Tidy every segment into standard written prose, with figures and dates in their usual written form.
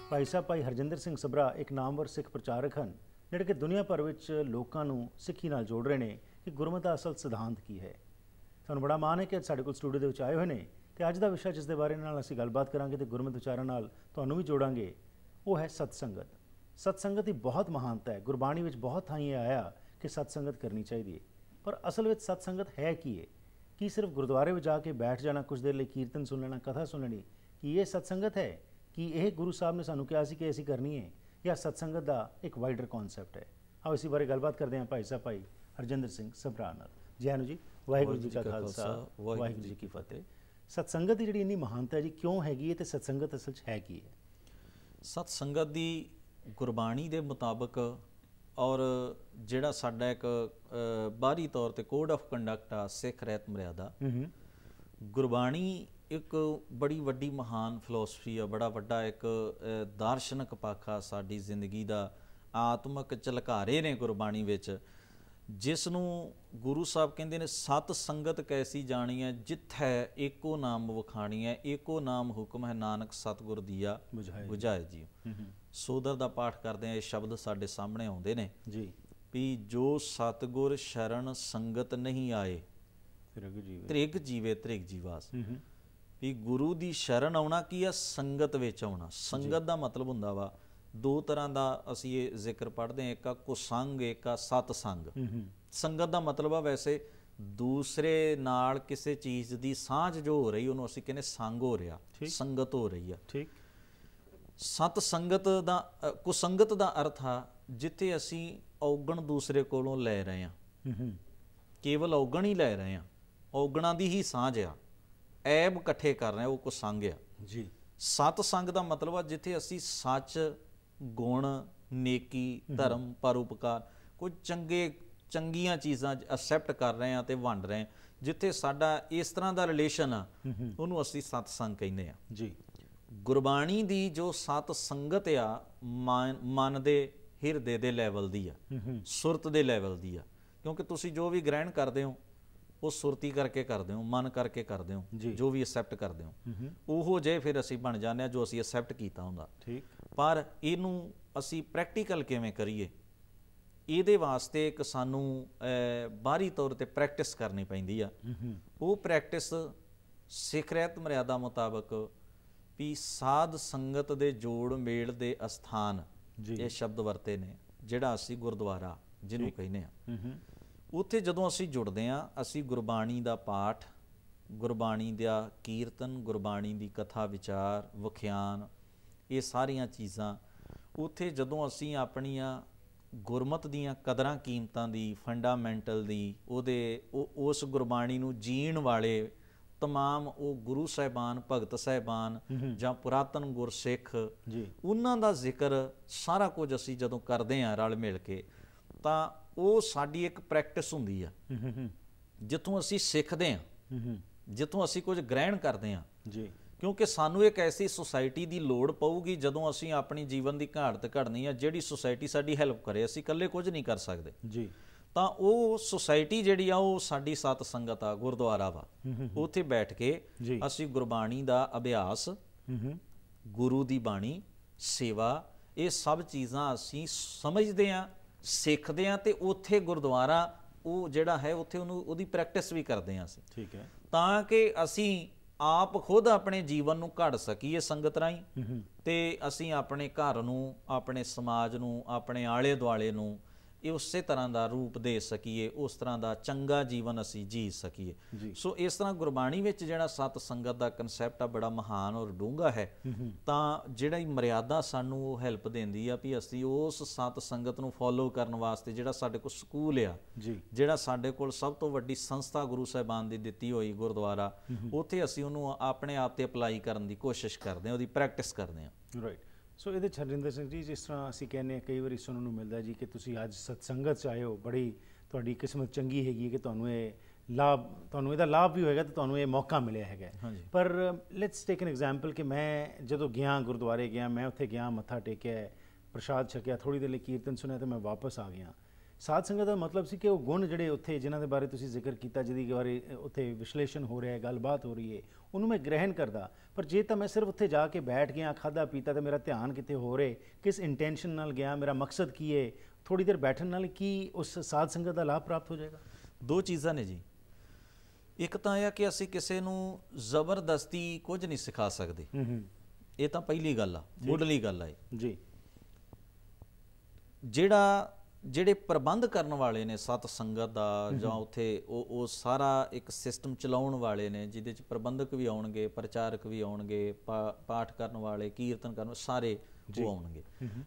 ਭਾਈ ਸਾਹਿਬ ਭਾਈ ਹਰਜਿੰਦਰ ਸਿੰਘ ਸਭਰਾ ਇੱਕ ਨਾਮਵਰ ਸਿੱਖ ਪ੍ਰਚਾਰਕ ਹਨ ਜਿਹੜੇ ਕਿ ਦੁਨੀਆ ਭਰ ਵਿੱਚ ਲੋਕਾਂ ਨੂੰ ਸਿੱਖੀ ਨਾਲ ਜੋੜ ਰਹੇ ਨੇ ਕਿ ਗੁਰਮਤਿ ਦਾ ਅਸਲ ਸਿਧਾਂਤ ਕੀ ਹੈ। ਸਾਨੂੰ ਬੜਾ ਮਾਣ ਹੈ ਕਿ ਅੱਜ ਸਾਡੇ ਕੋਲ ਸਟੂਡੀਓ ਦੇ ਵਿੱਚ ਆਏ ਹੋਏ ਨੇ ਤੇ ਅੱਜ ਦਾ ਵਿਸ਼ਾ ਜਿਸ ਦੇ ਬਾਰੇ ਨਾਲ ਅਸੀਂ ਗੱਲਬਾਤ ਕਰਾਂਗੇ ਤੇ ਗੁਰਮਤਿ ਵਿਚਾਰਾਂ ਨਾਲ ਤੁਹਾਨੂੰ ਵੀ ਜੋੜਾਂਗੇ ਉਹ ਹੈ ਸਤਸੰਗਤ। ਸਤਸੰਗਤ ਦੀ ਬਹੁਤ ਮਹਾਨਤਾ ਹੈ। ਗੁਰਬਾਣੀ ਵਿੱਚ ਬਹੁਤ ਥਾਈਂ ਇਹ ਆਇਆ ਕਿ ਸਤਸੰਗਤ ਕਰਨੀ ਚਾਹੀਦੀ ਹੈ, ਪਰ ਅਸਲ ਵਿੱਚ ਸਤਸੰਗਤ ਹੈ ਕੀ ਹੈ? ਕੀ ਸਿਰਫ ਗੁਰਦੁਆਰੇ ਵਿੱਚ ਜਾ ਕੇ ਬੈਠ ਜਾਣਾ, ਕੁਝ ਦੇਰ ਲਈ ਕੀਰਤਨ ਸੁਣ ਲੈਣਾ, ਕਥਾ ਸੁਣ ਲੈਣੀ, ਕੀ ਇਹ ਸਤਸੰਗਤ ਹੈ? ਕਿ ਇਹ ਗੁਰੂ ਸਾਹਿਬ ਨੇ ਸਾਨੂੰ ਕਿਹਾ ਸੀ ਕਿ ਅਸੀਂ ਕਰਨੀ ਹੈ, ਜਾਂ ਸਤਸੰਗਤ ਦਾ ਇੱਕ ਵਾਈਡਰ ਕਨਸੈਪਟ ਹੈ? ਆਓ ਇਸੇ ਬਾਰੇ ਗੱਲਬਾਤ ਕਰਦੇ ਹਾਂ ਭਾਈ ਸਾਹਿਬ ਭਾਈ ਹਰਜਿੰਦਰ ਸਿੰਘ ਸਭਰਾ ਨਾਲ। ਜੈ ਨੂੰ ਜੀ, ਵਾਹਿਗੁਰੂ ਜੀ ਕਾ ਖਾਲਸਾ, ਵਾਹਿਗੁਰੂ ਜੀ ਕੀ ਫਤਿਹ। ਸਤਸੰਗਤ ਦੀ ਜਿਹੜੀ ਇੰਨੀ ਮਹਾਨਤਾ ਜੀ ਕਿਉਂ ਹੈਗੀ ਹੈ ਤੇ ਸਤਸੰਗਤ ਅਸਲ 'ਚ ਹੈ ਕੀ ਹੈ? ਸਤਸੰਗਤ ਦੀ ਗੁਰਬਾਣੀ ਦੇ ਮੁਤਾਬਕ ਔਰ ਜਿਹੜਾ ਸਾਡਾ ਇੱਕ ਬਾਹਰੀ ਤੌਰ ਤੇ ਕੋਡ ਆਫ ਕੰਡਕਟ ਆ ਸਿੱਖ ਰਹਿਤ ਮਰਿਆਦਾ, ਗੁਰਬਾਣੀ ਇੱਕ ਬੜੀ ਵੱਡੀ ਮਹਾਨ ਫਿਲੋਸਫੀ ਆ, ਬੜਾ ਵੱਡਾ ਇੱਕ ਦਾਰਸ਼ਨਿਕ ਪੱਖ ਆ ਸਾਡੀ ਜ਼ਿੰਦਗੀ ਦਾ। ਆਤਮਿਕ ਝਲਕਾਰੇ ਨੇ ਗੁਰਬਾਣੀ ਵਿੱਚ, ਜਿਸ ਨੂੰ ਗੁਰੂ ਸਾਹਿਬ ਕਹਿੰਦੇ ਨੇ ਸਤ ਸੰਗਤ ਕੈਸੀ ਜਾਣੀ ਹੈ ਜਿੱਥੈ ਏਕੋ ਨਾਮ ਵਖਾਣੀ ਹੈ, ਏਕੋ ਨਾਮ ਹੁਕਮ ਹੈ ਨਾਨਕ ਸਤਿਗੁਰ ਦੀਆ ਬੁਝਾਏ ਜੀ। ਸੋਦਰ ਦਾ ਪਾਠ ਕਰਦੇ ਆ, ਇਹ ਸ਼ਬਦ ਸਾਡੇ ਸਾਹਮਣੇ ਆਉਂਦੇ ਨੇ ਜੀ ਵੀ ਜੋ ਸਤਿਗੁਰ ਸ਼ਰਨ ਸੰਗਤ ਨਹੀਂ ਆਏ ਤ੍ਰਿਗ ਜੀਵੇ ਤ੍ਰਿਗ ਜੀਵਾਸ। ਵੀ ਗੁਰੂ ਦੀ ਸ਼ਰਨ ਆਉਣਾ ਕੀ ਆ? ਸੰਗਤ ਵਿੱਚ ਆਉਣਾ। ਸੰਗਤ ਦਾ ਮਤਲਬ ਹੁੰਦਾ ਵਾ ਦੋ ਤਰ੍ਹਾਂ ਦਾ, ਅਸੀਂ ਇਹ ਜ਼ਿਕਰ ਪੜ੍ਹਦੇ ਹਾਂ, ਇੱਕ ਆ ਕੁਸੰਗ, ਇੱਕ ਆ ਸਤਸੰਗ। ਸੰਗਤ ਦਾ ਮਤਲਬ ਆ ਵੈਸੇ ਦੂਸਰੇ ਨਾਲ ਕਿਸੇ ਚੀਜ਼ ਦੀ ਸਾਂਝ ਜੋ ਹੋ ਰਹੀ, ਉਹਨੂੰ ਅਸੀਂ ਕਹਿੰਦੇ ਸੰਗ ਹੋ ਰਿਹਾ, ਸੰਗਤ ਹੋ ਰਹੀ ਆ। ਠੀਕ। ਸਤ ਸੰਗਤ ਦਾ, ਕੁਸੰਗਤ ਦਾ ਅਰਥ ਆ ਜਿੱਥੇ ਅਸੀਂ ਔਗਣ ਦੂਸਰੇ ਕੋਲੋਂ ਲੈ ਰਹੇ ਹਾਂ, ਕੇਵਲ ਔਗਣ ਹੀ ਲੈ ਰਹੇ ਹਾਂ, ਔਗਣਾਂ ਦੀ ਹੀ ਸਾਂਝ ਆ, ਐਬ ਇਕੱਠੇ ਕਰ ਰਹੇ, ਉਹ ਕੁਸੰਗ ਆ ਜੀ। ਸਤ ਸੰਗ ਦਾ ਮਤਲਬ ਆ ਜਿੱਥੇ ਅਸੀਂ ਸੱਚ, ਗੁਣ, ਨੇਕੀ, ਧਰਮ, ਪਰਉਪਕਾਰ, ਕੁਝ ਚੰਗੀਆਂ ਚੀਜ਼ਾਂ ਐਕਸੈਪਟ ਕਰ ਰਹੇ ਹਾਂ ਤੇ ਵੰਡ ਰਹੇ ਹਾਂ, ਜਿੱਥੇ ਸਾਡਾ ਇਸ ਤਰ੍ਹਾਂ ਦਾ ਰਿਲੇਸ਼ਨ ਆ, ਉਹਨੂੰ ਅਸੀਂ ਸਤਸੰਗ ਕਹਿੰਦੇ ਆ ਜੀ। ਗੁਰਬਾਣੀ ਦੀ ਜੋ ਸਤ ਸੰਗਤ ਆ, ਮਨ ਦੇ ਹਿਰਦੇ ਦੇ ਲੈਵਲ ਦੀ ਆ, ਸੁਰਤ ਦੇ ਲੈਵਲ ਦੀ ਆ, ਕਿਉਂਕਿ ਤੁਸੀਂ ਜੋ ਵੀ ਗ੍ਰਹਿਣ ਕਰਦੇ ਹੋ ਉਹ ਸੁਰਤੀ ਕਰਕੇ ਕਰਦੇ ਹੋ, ਮਨ ਕਰਕੇ ਕਰਦੇ ਹੋ, ਜੋ ਵੀ ਐਕਸੈਪਟ ਕਰਦੇ ਹੋ ਉਹੋ ਜਿਹੇ ਫਿਰ ਅਸੀਂ ਬਣ ਜਾਂਦੇ ਹਾਂ ਜੋ ਅਸੀਂ ਐਕਸੈਪਟ ਕੀਤਾ ਹੁੰਦਾ। ਠੀਕ। ਪਰ ਇਹਨੂੰ ਅਸੀਂ ਪ੍ਰੈਕਟੀਕਲ ਕਿਵੇਂ ਕਰੀਏ, ਇਹਦੇ ਵਾਸਤੇ ਇੱਕ ਸਾਨੂੰ ਬਾਹਰੀ ਤੌਰ ਤੇ ਪ੍ਰੈਕਟਿਸ ਕਰਨੀ ਪੈਂਦੀ ਆ। ਉਹ ਪ੍ਰੈਕਟਿਸ ਸਿੱਖ ਰਹਿਤ ਮਰਿਆਦਾ ਮੁਤਾਬਕ ਵੀ ਸਾਧ ਸੰਗਤ ਦੇ ਜੋੜ ਮੇਲ ਦੇ ਅਸਥਾਨ, ਇਹ ਸ਼ਬਦ ਵਰਤੇ ਨੇ, ਜਿਹੜਾ ਅਸੀਂ ਗੁਰਦੁਆਰਾ ਜਿਹਨੂੰ ਕਹਿੰਦੇ ਆ, ਉੱਥੇ ਜਦੋਂ ਅਸੀਂ ਜੁੜਦੇ ਹਾਂ, ਅਸੀਂ ਗੁਰਬਾਣੀ ਦਾ ਪਾਠ, ਗੁਰਬਾਣੀ ਦਾ ਕੀਰਤਨ, ਗੁਰਬਾਣੀ ਦੀ ਕਥਾ ਵਿਚਾਰ, ਵਿਖਿਆਨ, ਇਹ ਸਾਰੀਆਂ ਚੀਜ਼ਾਂ ਉੱਥੇ ਜਦੋਂ ਅਸੀਂ ਆਪਣੀਆਂ ਗੁਰਮਤਿ ਦੀਆਂ ਕਦਰਾਂ ਕੀਮਤਾਂ ਦੀ, ਫੰਡਾਮੈਂਟਲ ਦੀ, ਉਸ ਗੁਰਬਾਣੀ ਨੂੰ ਜੀਣ ਵਾਲੇ ਤਮਾਮ ਉਹ ਗੁਰੂ ਸਾਹਿਬਾਨ, ਭਗਤ ਸਾਹਿਬਾਨ ਜਾਂ ਪੁਰਾਤਨ ਗੁਰਸਿੱਖ, ਉਹਨਾਂ ਦਾ ਜ਼ਿਕਰ, ਸਾਰਾ ਕੁਝ ਅਸੀਂ ਜਦੋਂ ਕਰਦੇ ਹਾਂ ਰਲ ਮਿਲ ਕੇ, ਤਾਂ ਉਹ ਸਾਡੀ ਇੱਕ ਪ੍ਰੈਕਟਿਸ ਹੁੰਦੀ ਆ, ਜਿੱਥੋਂ ਅਸੀਂ ਸਿੱਖਦੇ ਹਾਂ, ਜਿੱਥੋਂ ਅਸੀਂ ਕੁਝ ਗ੍ਰਹਿਣ ਕਰਦੇ ਹਾਂ ਜੀ। ਕਿਉਂਕਿ ਸਾਨੂੰ ਇੱਕ ਐਸੀ ਸੁਸਾਇਟੀ ਦੀ ਲੋੜ ਪਊਗੀ ਜਦੋਂ ਅਸੀਂ ਆਪਣੀ ਜੀਵਨ ਦੀ ਘਾਟ ਘੜਨੀ ਆ, ਜਿਹੜੀ ਸੁਸਾਇਟੀ ਸਾਡੀ ਹੈਲਪ ਕਰੇ, ਅਸੀਂ ਇਕੱਲੇ ਕੁਝ ਨਹੀਂ ਕਰ ਸਕਦੇ ਜੀ। ਤਾਂ ਉਹ ਸੁਸਾਇਟੀ ਜਿਹੜੀ ਆ ਉਹ ਸਾਡੀ ਸਤ ਸੰਗਤ ਆ, ਗੁਰਦੁਆਰਾ ਵਾ। ਉੱਥੇ ਬੈਠ ਕੇ ਅਸੀਂ ਗੁਰਬਾਣੀ ਦਾ ਅਭਿਆਸ, ਗੁਰੂ ਦੀ ਬਾਣੀ, ਸੇਵਾ, ਇਹ ਸਭ ਚੀਜ਼ਾਂ ਅਸੀਂ ਸਮਝਦੇ ਹਾਂ, ਸਿੱਖਦੇ ਹਾਂ, ਤੇ ਉੱਥੇ ਗੁਰਦੁਆਰਾ ਉਹ ਜਿਹੜਾ ਹੈ ਉੱਥੇ ਉਹਦੀ ਪ੍ਰੈਕਟਿਸ ਵੀ ਕਰਦੇ ਹਾਂ ਅਸੀਂ। ਠੀਕ ਹੈ। ਤਾਂ ਕਿ ਅਸੀਂ ਆਪ ਖੁਦ ਆਪਣੇ ਜੀਵਨ ਨੂੰ ਘੜ ਸਕੀਏ ਸੰਗਤ ਰਾਹੀਂ, ਤੇ ਅਸੀਂ ਆਪਣੇ ਘਰ ਨੂੰ, ਆਪਣੇ ਸਮਾਜ ਨੂੰ, ਆਪਣੇ ਆਲੇ ਦੁਆਲੇ ਨੂੰ ਇਹ ਉਸੇ ਤਰ੍ਹਾਂ ਦਾ ਰੂਪ ਦੇ ਸਕੀਏ, ਉਸ ਤਰ੍ਹਾਂ ਦਾ ਚੰਗਾ ਜੀਵਨ ਅਸੀਂ ਜੀ ਸਕੀਏ। ਸੋ ਇਸ ਤਰ੍ਹਾਂ ਗੁਰਬਾਣੀ ਵਿੱਚ ਜਿਹੜਾ ਸਤ ਸੰਗਤ ਦਾ ਕਨਸੈਪਟ ਆ ਬੜਾ ਮਹਾਨ ਔਰ ਡੂੰਘਾ ਹੈ। ਤਾਂ ਜਿਹੜੀ ਮਰਿਆਦਾ ਸਾਨੂੰ ਉਹ ਹੈਲਪ ਦਿੰਦੀ ਆ ਵੀ ਅਸੀਂ ਉਸ ਸਤ ਸੰਗਤ ਨੂੰ ਫੋਲੋ ਕਰਨ ਵਾਸਤੇ, ਜਿਹੜਾ ਸਾਡੇ ਕੋਲ ਸਕੂਲ ਆ, ਜਿਹੜਾ ਸਾਡੇ ਕੋਲ ਸਭ ਤੋਂ ਵੱਡੀ ਸੰਸਥਾ ਗੁਰੂ ਸਾਹਿਬਾਨ ਦੀ ਦਿੱਤੀ ਹੋਈ ਗੁਰਦੁਆਰਾ, ਉੱਥੇ ਅਸੀਂ ਉਹਨੂੰ ਆਪਣੇ ਆਪ ਤੇ ਅਪਲਾਈ ਕਰਨ ਦੀ ਕੋਸ਼ਿਸ਼ ਕਰਦੇ ਹਾਂ, ਉਹਦੀ ਪ੍ਰੈਕਟਿਸ ਕਰਦੇ ਹਾਂ। ਰਾਈਟ। ਸੋ ਇਹਦੇ ਹਰਜਿੰਦਰ ਸਿੰਘ ਜੀ, ਜਿਸ ਤਰ੍ਹਾਂ ਅਸੀਂ ਕਹਿੰਦੇ ਹਾਂ, ਕਈ ਵਾਰੀ ਸੁਣਨ ਨੂੰ ਮਿਲਦਾ ਜੀ ਕਿ ਤੁਸੀਂ ਅੱਜ ਸਤਸੰਗਤ 'ਚ ਆਏ ਹੋ, ਬੜੀ ਤੁਹਾਡੀ ਕਿਸਮਤ ਚੰਗੀ ਹੈਗੀ ਕਿ ਤੁਹਾਨੂੰ ਇਹਦਾ ਲਾਭ ਵੀ ਹੋਏਗਾ ਤੇ ਤੁਹਾਨੂੰ ਇਹ ਮੌਕਾ ਮਿਲਿਆ ਹੈਗਾ। ਪਰ ਲੈਟਸ ਟੇਕ ਐਨ ਐਗਜ਼ਾਮਪਲ ਕਿ ਮੈਂ ਜਦੋਂ ਗਿਆ, ਗੁਰਦੁਆਰੇ ਗਿਆ, ਮੈਂ ਉੱਥੇ ਗਿਆ, ਮੱਥਾ ਟੇਕਿਆ, ਪ੍ਰਸ਼ਾਦ ਛਕਿਆ, ਥੋੜ੍ਹੀ ਦੇਰ ਲਈ ਕੀਰਤਨ ਸੁਣਿਆ ਤੇ ਮੈਂ ਵਾਪਸ ਆ ਗਿਆ। ਸਾਧ ਸੰਗਤ ਦਾ ਮਤਲਬ ਸੀ ਕਿ ਉਹ ਗੁਣ ਜਿਹੜੇ ਉੱਥੇ ਜਿਨ੍ਹਾਂ ਦੇ ਬਾਰੇ ਤੁਸੀਂ ਜ਼ਿਕਰ ਕੀਤਾ, ਜਿਹਦੀ ਬਾਰੇ ਉੱਥੇ ਵਿਸ਼ਲੇਸ਼ਣ ਹੋ ਰਿਹਾ ਹੈ, ਗੱਲਬਾਤ ਹੋ ਰਹੀ ਹੈ, ਉਹਨੂੰ ਮੈਂ ਗ੍ਰਹਿਣ ਕਰਦਾ। ਪਰ ਜੇ ਤਾਂ ਮੈਂ ਸਿਰਫ ਉੱਥੇ ਜਾ ਕੇ ਬੈਠ ਗਿਆ, ਖਾਧਾ ਪੀਤਾ, ਤਾਂ ਮੇਰਾ ਧਿਆਨ ਕਿਤੇ ਹੋ ਰਿਹਾ, ਕਿਸ ਇੰਟੈਂਸ਼ਨ ਨਾਲ ਗਿਆ, ਮੇਰਾ ਮਕਸਦ ਕੀ ਹੈ, ਥੋੜ੍ਹੀ ਦੇਰ ਬੈਠਣ ਨਾਲ ਕੀ ਉਸ ਸਾਧ ਸੰਗਤ ਦਾ ਲਾਭ ਪ੍ਰਾਪਤ ਹੋ ਜਾਏਗਾ? ਦੋ ਚੀਜ਼ਾਂ ਨੇ ਜੀ। ਇੱਕ ਤਾਂ ਇਹ ਆ ਕਿ ਅਸੀਂ ਕਿਸੇ ਨੂੰ ਜ਼ਬਰਦਸਤੀ ਕੁਝ ਨਹੀਂ ਸਿਖਾ ਸਕਦੇ, ਇਹ ਤਾਂ ਪਹਿਲੀ ਗੱਲ ਆ, ਮੁੱਢਲੀ ਗੱਲ ਆ ਜੀ। ਜਿਹੜੇ ਪ੍ਰਬੰਧ ਕਰਨ ਵਾਲੇ ਨੇ ਸਤ ਸੰਗਤ ਦਾ, ਜਾਂ ਉੱਥੇ ਉਹ ਸਾਰਾ ਇੱਕ ਸਿਸਟਮ ਚਲਾਉਣ ਵਾਲੇ ਨੇ, ਜਿਹਦੇ 'ਚ ਪ੍ਰਬੰਧਕ ਵੀ ਆਉਣਗੇ, ਪ੍ਰਚਾਰਕ ਵੀ ਆਉਣਗੇ, ਪਾਠ ਕਰਨ ਵਾਲੇ, ਕੀਰਤਨ ਕਰਨ ਵਾਲੇ, ਸਾਰੇ ਉਹ ਆਉਣਗੇ।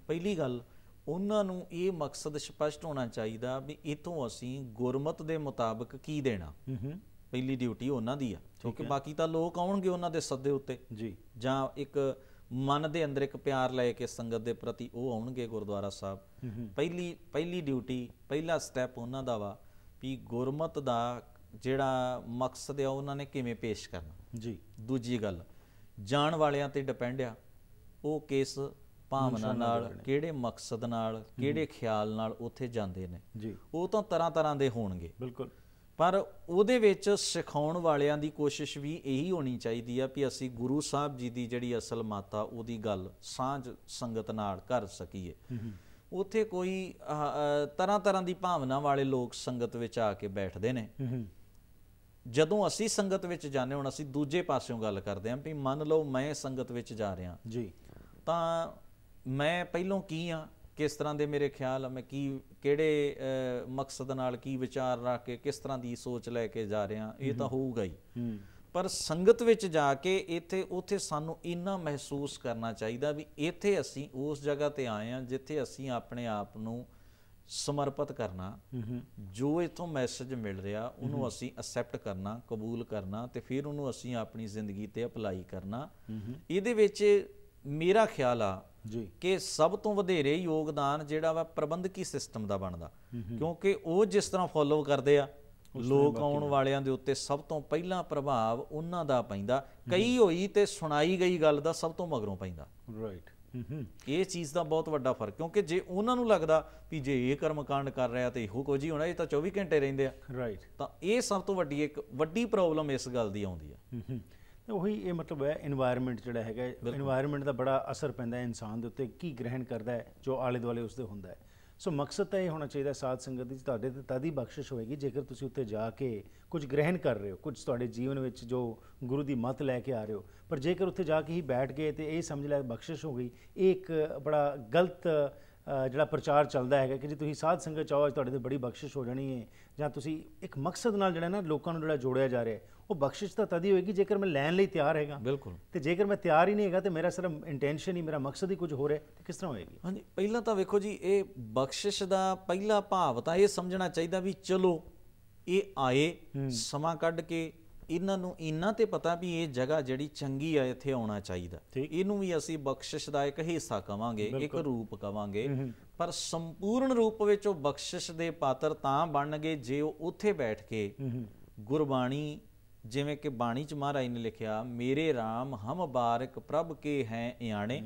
ਪਹਿਲੀ ਗੱਲ, ਉਹਨਾਂ ਨੂੰ ਇਹ ਮਕਸਦ ਸਪਸ਼ਟ ਹੋਣਾ ਚਾਹੀਦਾ ਵੀ ਇੱਥੋਂ ਅਸੀਂ ਗੁਰਮਤ ਦੇ ਮੁਤਾਬਕ ਕੀ ਦੇਣਾ। ਪਹਿਲੀ ਡਿਊਟੀ ਉਹਨਾਂ ਦੀ ਆ, ਕਿਉਂਕਿ ਬਾਕੀ ਤਾਂ ਲੋਕ ਆਉਣਗੇ ਉਹਨਾਂ ਦੇ ਸੱਦੇ ਉੱਤੇ ਜੀ, ਜਾਂ ਇੱਕ ਮਨ ਦੇ ਅੰਦਰ ਇੱਕ ਪਿਆਰ ਲੈ ਕੇ ਸੰਗਤ ਦੇ ਪ੍ਰਤੀ ਉਹ ਆਉਣਗੇ ਗੁਰਦੁਆਰਾ ਸਾਹਿਬ। ਪਹਿਲੀ ਡਿਊਟੀ, ਪਹਿਲਾ ਸਟੈਪ ਉਹਨਾਂ ਦਾ ਵਾ ਵੀ ਗੁਰਮਤ ਦਾ ਜਿਹੜਾ ਮਕਸਦ ਆ ਉਹਨਾਂ ਨੇ ਕਿਵੇਂ ਪੇਸ਼ ਕਰਨਾ ਜੀ। ਦੂਜੀ ਗੱਲ, ਜਾਣ ਵਾਲਿਆਂ ਤੇ ਡਿਪੈਂਡ ਆ ਉਹ ਕਿਸ ਭਾਵਨਾ ਨਾਲ, ਕਿਹੜੇ ਮਕਸਦ ਨਾਲ, ਕਿਹੜੇ ਖਿਆਲ ਨਾਲ ਉੱਥੇ ਜਾਂਦੇ ਨੇ ਜੀ। ਉਹ ਤਾਂ ਤਰ੍ਹਾਂ ਤਰ੍ਹਾਂ ਦੇ ਹੋਣਗੇ, ਬਿਲਕੁਲ। ਪਰ ਉਹਦੇ ਵਿੱਚ ਸਿਖਾਉਣ ਵਾਲਿਆਂ ਦੀ ਕੋਸ਼ਿਸ਼ ਵੀ ਇਹੀ ਹੋਣੀ ਚਾਹੀਦੀ ਆ ਵੀ ਅਸੀਂ ਗੁਰੂ ਸਾਹਿਬ ਜੀ ਦੀ ਜਿਹੜੀ ਅਸਲ ਮਾਤਾ ਉਹਦੀ ਗੱਲ ਸਾਂਝ ਸੰਗਤ ਨਾਲ ਕਰ ਸਕੀਏ। ਉੱਥੇ ਕੋਈ ਤਰ੍ਹਾਂ ਤਰ੍ਹਾਂ ਦੀ ਭਾਵਨਾ ਵਾਲੇ ਲੋਕ ਸੰਗਤ ਵਿੱਚ ਆ ਕੇ ਬੈਠਦੇ ਨੇ। ਜਦੋਂ ਅਸੀਂ ਸੰਗਤ ਵਿੱਚ ਜਾਂਦੇ, ਹੁਣ ਅਸੀਂ ਦੂਜੇ ਪਾਸਿਓਂ ਗੱਲ ਕਰਦੇ ਹਾਂ ਵੀ ਮੰਨ ਲਓ ਮੈਂ ਸੰਗਤ ਵਿੱਚ ਜਾ ਰਿਹਾ ਜੀ, ਤਾਂ ਮੈਂ ਪਹਿਲੋਂ ਕੀ ਆ, ਕਿਸ ਤਰ੍ਹਾਂ ਦੇ ਮੇਰੇ ਖਿਆਲ ਆ, ਮੈਂ ਕਿਹੜੇ ਮਕਸਦ ਨਾਲ, ਕੀ ਵਿਚਾਰ ਰੱਖ ਕੇ, ਕਿਸ ਤਰ੍ਹਾਂ ਦੀ ਸੋਚ ਲੈ ਕੇ ਜਾ ਰਿਹਾ, ਇਹ ਤਾਂ ਹੋਊਗਾ ਹੀ। ਪਰ ਸੰਗਤ ਵਿੱਚ ਜਾ ਕੇ ਉੱਥੇ ਸਾਨੂੰ ਇੰਨਾ ਮਹਿਸੂਸ ਕਰਨਾ ਚਾਹੀਦਾ ਵੀ ਇੱਥੇ ਅਸੀਂ ਉਸ ਜਗ੍ਹਾ ਤੇ ਆਏ ਹਾਂ ਜਿੱਥੇ ਅਸੀਂ ਆਪਣੇ ਆਪ ਨੂੰ ਸਮਰਪਿਤ ਕਰਨਾ, ਜੋ ਇੱਥੋਂ ਮੈਸੇਜ ਮਿਲ ਰਿਹਾ ਉਹਨੂੰ ਅਸੀਂ ਅਸੈਪਟ ਕਰਨਾ, ਕਬੂਲ ਕਰਨਾ, ਤੇ ਫਿਰ ਉਹਨੂੰ ਅਸੀਂ ਆਪਣੀ ਜ਼ਿੰਦਗੀ ਤੇ ਅਪਲਾਈ ਕਰਨਾ। ਇਹਦੇ ਵਿੱਚ ਮੇਰਾ ਖਿਆਲ ਆ ਕਿ ਸਭ ਤੋਂ ਵਧੇਰੇ ਯੋਗਦਾਨ ਜਿਹੜਾ ਵਾ ਪ੍ਰਬੰਧਕੀ ਸਿਸਟਮ ਦਾ ਬਣਦਾ, ਕਿਉਂਕਿ ਉਹ ਜਿਸ ਤਰ੍ਹਾਂ ਫੋਲੋ ਕਰਦੇ ਆ ਲੋਕ ਆਉਣ ਵਾਲਿਆਂ ਦੇ ਉੱਤੇ ਸਭ ਤੋਂ ਪਹਿਲਾਂ ਪ੍ਰਭਾਵ ਉਹਨਾਂ ਦਾ ਪੈਂਦਾ। ਕਈ ਹੋਈ ਤੇ ਸੁਣਾਈ ਗਈ ਗੱਲ ਦਾ ਸਭ ਤੋਂ ਮਗਰੋਂ ਪੈਂਦਾ। ਰਾਈਟ। ਇਹ ਚੀਜ਼ ਦਾ ਬਹੁਤ ਵੱਡਾ ਫਰਕ, ਕਿਉਂਕਿ ਜੇ ਉਹਨਾਂ ਨੂੰ ਲੱਗਦਾ ਵੀ ਜੇ ਇਹ ਕਰਮਕਾਂਡ ਕਰ ਰਿਹਾ ਤੇ ਇਹੋ ਕੁਝ ਹੀ ਹੋਣਾ, ਇਹ ਤਾਂ 24 ਘੰਟੇ ਰਹਿੰਦੇ ਆ, ਰਾਈਟ, ਤਾਂ ਇਹ ਸਭ ਤੋਂ ਇੱਕ ਵੱਡੀ ਪ੍ਰੋਬਲਮ ਇਸ ਗੱਲ ਦੀ ਆਉਂਦੀ ਆ। ਉਹੀ ਇਹ ਮਤਲਬ ਹੈ ਇਨਵਾਇਰਨਮੈਂਟ ਜਿਹੜਾ ਹੈਗਾ, ਇਨਵਾਇਰਨਮੈਂਟ ਦਾ ਬੜਾ ਅਸਰ ਪੈਂਦਾ ਹੈ ਇਨਸਾਨ ਦੇ ਉੱਤੇ, ਕੀ ਗ੍ਰਹਿਣ ਕਰਦਾ ਹੈ, ਜੋ ਆਲੇ ਦੁਆਲੇ ਉਸਦੇ ਹੁੰਦਾ ਹੈ। ਸੋ ਮਕਸਦ ਤਾਂ ਇਹ ਹੋਣਾ ਚਾਹੀਦਾ ਸਾਧ ਸੰਗਤ ਦੀ, ਤੁਹਾਡੇ ਤੇ ਤਦ ਹੀ ਬਖਸ਼ਿਸ਼ ਹੋਏਗੀ ਜੇਕਰ ਤੁਸੀਂ ਉੱਥੇ ਜਾ ਕੇ ਕੁਝ ਗ੍ਰਹਿਣ ਕਰ ਰਹੇ ਹੋ, ਕੁਝ ਤੁਹਾਡੇ ਜੀਵਨ ਵਿੱਚ ਜੋ ਗੁਰੂ ਦੀ ਮੱਤ ਲੈ ਕੇ ਆ ਰਹੇ ਹੋ। ਪਰ ਜੇਕਰ ਉੱਥੇ ਜਾ ਕੇ ਹੀ ਬੈਠ ਗਏ ਤੇ ਇਹ ਸਮਝ ਲਿਆ ਬਖਸ਼ਿਸ਼ ਹੋ ਗਈ, ਇਹ ਇੱਕ ਬੜਾ ਗਲਤ ਜਿਹੜਾ ਪ੍ਰਚਾਰ ਚੱਲਦਾ ਹੈਗਾ ਕਿ ਜੇ ਤੁਸੀਂ ਸਾਧ ਸੰਗਤ ਚਾਹੋ ਤੁਹਾਡੇ ਤੇ ਬੜੀ ਬਖਸ਼ਿਸ਼ ਹੋ ਜਾਣੀ ਹੈ, ਜਾਂ ਤੁਸੀਂ ਇੱਕ ਮਕਸਦ ਨਾਲ ਜਿਹੜਾ ਨਾ ਲੋਕਾਂ ਨੂੰ ਜਿਹੜਾ ਜੋੜਿਆ ਜਾ ਰਿਹਾ, ਉਹ ਬਖਸ਼ਿਸ਼ ਤਾਂ ਤਦ ਹੀ ਹੋਏਗੀ ਜੇਕਰ ਮੈਂ ਲੈਣ ਲਈ ਤਿਆਰ ਹੈਗਾ। ਬਿਲਕੁਲ। ਤੇ ਜੇਕਰ ਮੈਂ ਤਿਆਰ ਹੀ ਨਹੀਂ ਹੈਗਾ ਤੇ ਮੇਰਾ ਸਿਰਫ ਇੰਟੈਂਸ਼ਨ ਹੀ, ਮੇਰਾ ਮਕਸਦ ਹੀ ਕੁਝ ਹੋ ਰਿਹਾ, ਤੇ ਕਿਸ ਤਰ੍ਹਾਂ ਹੋਏਗੀ? ਹਾਂਜੀ, ਪਹਿਲਾਂ ਤਾਂ ਵੇਖੋ ਜੀ, ਇਹ ਬਖਸ਼ਿਸ਼ ਦਾ ਪਹਿਲਾ ਭਾਵ ਤਾਂ ਇਹ ਸਮਝਣਾ ਚਾਹੀਦਾ ਵੀ ਚਲੋ ਇਹ ਆਏ ਸਮਾਂ ਕੱਢ ਕੇ, ਇਹਨਾਂ ਨੂੰ ਇੰਨਾ ਤੇ ਪਤਾ ਵੀ ਇਹ ਜਗ੍ਹਾ ਜਿਹੜੀ ਚੰਗੀ ਆ, ਇੱਥੇ ਆਉਣਾ ਚਾਹੀਦਾ, ਇਹਨੂੰ ਵੀ ਅਸੀਂ ਬਖਸ਼ਿਸ਼ ਦਾ ਇੱਕ ਹਿੱਸਾ ਕਵਾਂਗੇ, ਇੱਕ ਰੂਪ ਕਵਾਂਗੇ। ਪਰ ਸੰਪੂਰਨ ਰੂਪ ਵਿੱਚ ਉਹ ਬਖਸ਼ਿਸ਼ ਦੇ ਪਾਤਰ ਤਾਂ ਬਣਨਗੇ ਜੇ ਉਹ ਉੱਥੇ ਬੈਠ ਕੇ ਗੁਰਬਾਣੀ, ਜਿਵੇਂ ਕਿ ਬਾਣੀ ਚ ਮਹਾਰਾਜ ਨੇ ਲਿਖਿਆ, ਮੇਰੇ ਰਾਮ ਹਮ ਬਾਰਿਕ ਪ੍ਰਭ ਕੇ ਹੈ ਇਆਣੇ,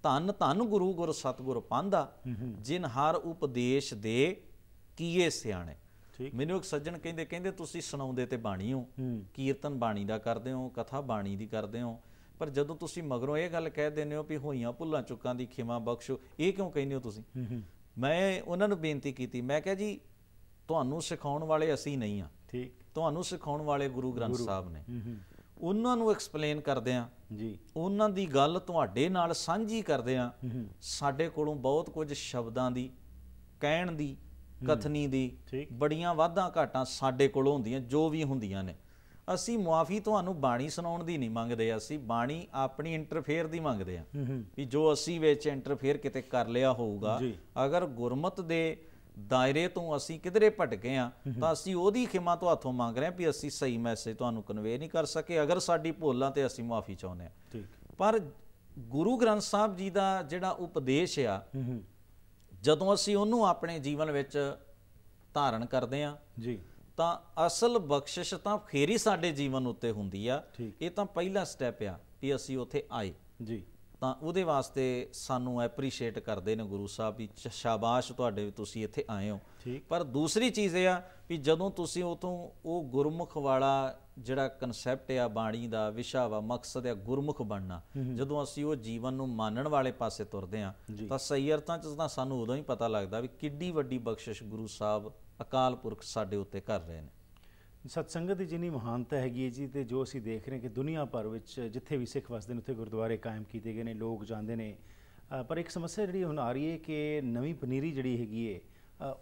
ਧੰਨ ਧੰਨ ਗੁਰੂ ਗੁਰ ਸਤਿਗੁਰ ਪਾਂਧਾ, ਜਿਨ ਹਰ ਉਪਦੇਸ਼ ਦੇ ਕੀਏ ਸਿਆਣੇ। ਮੈਨੂੰ ਇੱਕ ਸੱਜਣ ਕਹਿੰਦੇ ਤੁਸੀਂ ਸੁਣਾਉਂਦੇ ਤੇ ਬਾਣੀ ਹੋ, ਕੀਰਤਨ ਬਾਣੀ ਦਾ ਕਰਦੇ ਹੋ, ਕਥਾ ਬਾਣੀ ਦੀ ਕਰਦੇ ਹੋ, ਪਰ ਜਦੋਂ ਤੁਸੀਂ ਮਗਰੋਂ ਇਹ ਗੱਲ ਕਹਿ ਦਿੰਦੇ ਹੋ ਵੀ ਹੋਈਆਂ ਭੁੱਲਾਂ ਚੁੱਕਾਂ ਦੀ ਖਿਮਾ ਬਖਸ਼ੋ, ਇਹ ਕਿਉਂ ਕਹਿੰਦੇ ਹੋ ਤੁਸੀਂ? ਮੈਂ ਉਹਨਾਂ ਨੂੰ ਬੇਨਤੀ ਕੀਤੀ, ਮੈਂ ਕਿਹਾ ਜੀ ਤੁਹਾਨੂੰ ਸਿਖਾਉਣ ਵਾਲੇ ਅਸੀਂ ਨਹੀਂ ਆ, ਤੁਹਾਨੂੰ ਸਿਖਾਉਣ ਵਾਲੇ ਗੁਰੂ ਗ੍ਰੰਥ ਸਾਹਿਬ ਨੇ। ਉਹਨਾਂ ਨੂੰ ਐਕਸਪਲੇਨ ਕਰਦੇ ਆ ਜੀ, ਉਹਨਾਂ ਦੀ ਗੱਲ ਤੁਹਾਡੇ ਨਾਲ ਸਾਂਝੀ ਕਰਦੇ ਆ। ਸਾਡੇ ਕੋਲੋਂ ਬਹੁਤ ਕੁਝ ਸ਼ਬਦਾਂ ਦੀ, ਕਹਿਣ ਦੀ, ਕਥਨੀ ਦੀ ਬੜੀਆਂ ਵਾਧਾਂ ਘਾਟਾਂ ਸਾਡੇ ਕੋਲੋਂ ਹੁੰਦੀਆਂ, ਜੋ ਵੀ ਹੁੰਦੀਆਂ ਨੇ। ਅਸੀਂ ਮੁਆਫੀ ਤੁਹਾਨੂੰ ਬਾਣੀ ਸੁਣਾਉਣ ਦੀ ਨਹੀਂ ਮੰਗਦੇ, ਅਸੀਂ ਬਾਣੀ ਆਪਣੀ ਇੰਟਰਫੇਅਰ ਦੀ ਮੰਗਦੇ ਆ ਵੀ ਜੋ ਅਸੀਂ ਵਿੱਚ ਇੰਟਰਫੇਅਰ ਕਿਤੇ ਕਰ ਲਿਆ ਹੋਊਗਾ, ਅਗਰ ਗੁਰਮਤ ਦੇ ਦਾਇਰੇ ਤੋਂ ਅਸੀਂ ਕਿਧਰੇ ਭਟਕੇ ਆ ਤਾਂ ਅਸੀਂ ਉਹਦੀ ਖਿਮਾ ਤੁਹਾਥੋਂ ਮੰਗ ਰਹੇ ਹਾਂ ਵੀ ਅਸੀਂ ਸਹੀ ਮੈਸੇਜ ਤੁਹਾਨੂੰ ਕਨਵੇ ਨਹੀਂ ਕਰ ਸਕੇ। ਅਗਰ ਸਾਡੀ ਭੁੱਲਾਂ ਤੇ ਅਸੀਂ ਮੁਆਫੀ ਚਾਹੁੰਦੇ ਆ। ਪਰ ਗੁਰੂ ਗ੍ਰੰਥ ਸਾਹਿਬ ਜੀ ਦਾ ਜਿਹੜਾ ਉਪਦੇਸ਼ ਆ, ਜਦੋਂ ਅਸੀਂ ਉਹਨੂੰ ਆਪਣੇ ਜੀਵਨ ਵਿੱਚ ਧਾਰਨ ਕਰਦੇ ਆ ਜੀ, ਤਾਂ ਅਸਲ ਬਖਸ਼ਿਸ਼ ਤਾਂ ਫੇਰ ਹੀ ਸਾਡੇ ਜੀਵਨ ਉੱਤੇ ਹੁੰਦੀ ਆ। ਇਹ ਤਾਂ ਪਹਿਲਾ ਸਟੈਪ ਆ ਵੀ ਅਸੀਂ ਉੱਥੇ ਆਏ ਜੀ। ਤਾਂ ਉਹਦੇ ਵਾਸਤੇ ਸਾਨੂੰ ਐਪਰੀਸ਼ੀਏਟ ਕਰਦੇ ਨੇ ਗੁਰੂ ਸਾਹਿਬ ਵੀ ਸ਼ਾਬਾਸ਼ ਤੁਹਾਡੇ ਤੁਸੀਂ ਇੱਥੇ ਆਏ ਹੋ। ਪਰ ਦੂਸਰੀ ਚੀਜ਼ ਇਹ ਆ ਵੀ ਜਦੋਂ ਤੁਸੀਂ ਉਤੋਂ ਉਹ ਗੁਰਮੁਖ ਵਾਲਾ ਜਿਹੜਾ ਕਨਸੈਪਟ ਆ ਬਾਣੀ ਦਾ ਵਿਸ਼ਾ ਵਾ ਮਕਸਦ ਆ ਗੁਰਮੁਖ ਬਣਨਾ, ਜਦੋਂ ਅਸੀਂ ਉਹ ਜੀਵਨ ਨੂੰ ਮੰਨਣ ਵਾਲੇ ਪਾਸੇ ਤੁਰਦੇ ਹਾਂ ਤਾਂ ਸਹੀ ਅਰਥਾਂ 'ਚ ਤਾਂ ਸਾਨੂੰ ਉਦੋਂ ਹੀ ਪਤਾ ਲੱਗਦਾ ਵੀ ਕਿੱਡੀ ਵੱਡੀ ਬਖਸ਼ਿਸ਼ ਗੁਰੂ ਸਾਹਿਬ ਅਕਾਲ ਪੁਰਖ ਸਾਡੇ ਉੱਤੇ ਕਰ ਰਹੇ ਨੇ। ਸਤਸੰਗਤ ਦੀ ਜਿੰਨੀ ਮਹਾਨਤਾ ਹੈਗੀ ਹੈ ਜੀ, ਅਤੇ ਜੋ ਅਸੀਂ ਦੇਖ ਰਹੇ ਕਿ ਦੁਨੀਆ ਭਰ ਵਿੱਚ ਜਿੱਥੇ ਵੀ ਸਿੱਖ ਵਸਦੇ ਨੇ ਉੱਥੇ ਗੁਰਦੁਆਰੇ ਕਾਇਮ ਕੀਤੇ ਗਏ ਨੇ, ਲੋਕ ਜਾਂਦੇ ਨੇ। ਪਰ ਇੱਕ ਸਮੱਸਿਆ ਜਿਹੜੀ ਹੁਣ ਆ ਰਹੀ ਹੈ ਕਿ ਨਵੀਂ ਪਨੀਰੀ ਜਿਹੜੀ ਹੈਗੀ ਹੈ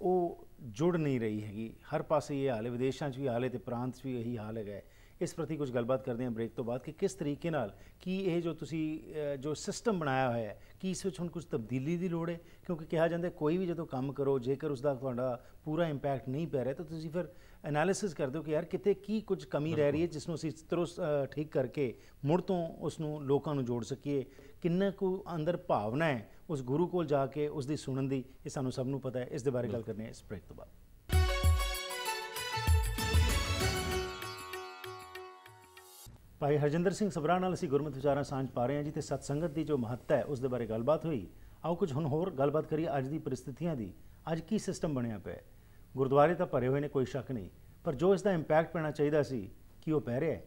ਉਹ ਜੁੜ ਨਹੀਂ ਰਹੀ ਹੈਗੀ। ਹਰ ਪਾਸੇ ਇਹ ਹਾਲ ਹੈ, ਵਿਦੇਸ਼ਾਂ 'ਚ ਵੀ ਹਾਲ ਹੈ ਅਤੇ ਪ੍ਰਾਂਤ 'ਚ ਵੀ ਇਹੀ ਹਾਲ ਹੈਗਾ। ਇਸ ਪ੍ਰਤੀ ਕੁਝ ਗੱਲਬਾਤ ਕਰਦੇ ਹਾਂ ਬ੍ਰੇਕ ਤੋਂ ਬਾਅਦ ਕਿ ਕਿਸ ਤਰੀਕੇ ਨਾਲ ਕੀ ਇਹ ਜੋ ਤੁਸੀਂ ਜੋ ਸਿਸਟਮ ਬਣਾਇਆ ਹੋਇਆ ਹੈ ਕੀ ਇਸ ਵਿੱਚ ਹੁਣ ਕੁਝ ਤਬਦੀਲੀ ਦੀ ਲੋੜ ਹੈ? ਕਿਉਂਕਿ ਕਿਹਾ ਜਾਂਦਾ ਕੋਈ ਵੀ ਜਦੋਂ ਕੰਮ ਕਰੋ ਜੇਕਰ ਉਸਦਾ ਤੁਹਾਡਾ ਪੂਰਾ ਇੰਪੈਕਟ ਨਹੀਂ ਪੈ ਰਿਹਾ ਤਾਂ ਤੁਸੀਂ ਫਿਰ ਐਨਾਲਿਸਿਸ ਕਰਦੇ ਹੋ ਕਿ ਯਾਰ ਕਿਤੇ ਕੀ ਕੁਝ ਕਮੀ ਰਹਿ ਰਹੀ ਹੈ ਜਿਸ ਨੂੰ ਅਸੀਂ ਠੀਕ ਕਰਕੇ ਮੁੜ ਤੋਂ ਉਸ ਨੂੰ ਲੋਕਾਂ ਨੂੰ ਜੋੜ ਸਕੀਏ। ਕਿੰਨਾ ਕੁ ਅੰਦਰ ਭਾਵਨਾ ਹੈ ਉਸ ਗੁਰੂ ਕੋਲ ਜਾ ਕੇ ਉਸ ਦੀ ਸੁਣਨ ਦੀ, ਇਹ ਸਾਨੂੰ ਸਭ ਨੂੰ ਪਤਾ ਹੈ। ਇਸ ਦੇ ਬਾਰੇ ਗੱਲ ਕਰਨੀ ਹੈ ਇਸ ਬ੍ਰੇਕ ਤੋਂ ਬਾਅਦ। ਭਾਈ ਹਰਜਿੰਦਰ ਸਿੰਘ ਸਭਰਾ ਨਾਲ ਅਸੀਂ ਗੁਰਮਤਿ ਵਿਚਾਰਾਂ ਸਾਂਝ ਪਾ ਰਹੇ ਹਾਂ ਜੀ, ਅਤੇ ਸਤਸੰਗਤ ਦੀ ਜੋ ਮਹੱਤਤਾ ਹੈ ਉਸ ਦੇ ਬਾਰੇ ਗੱਲਬਾਤ ਹੋਈ। ਆਓ ਕੁਝ ਹੁਣ ਹੋਰ ਗੱਲਬਾਤ ਕਰੀਏ ਅੱਜ ਦੀ ਪਰਿਸਥਿਤੀਆਂ ਦੀ। ਅੱਜ ਕੀ ਸਿਸਟਮ ਬਣਿਆ ਪਿਆ? ਗੁਰਦੁਆਰੇ ਤਾਂ ਭਰੇ ਹੋਏ ਨੇ, ਕੋਈ ਸ਼ੱਕ ਨਹੀਂ, ਪਰ ਜੋ ਇਸ ਦਾ ਇੰਪੈਕਟ ਪੈਣਾ ਚਾਹੀਦਾ ਸੀ ਕੀ ਉਹ ਪੈ ਰਿਹਾ ਹੈ?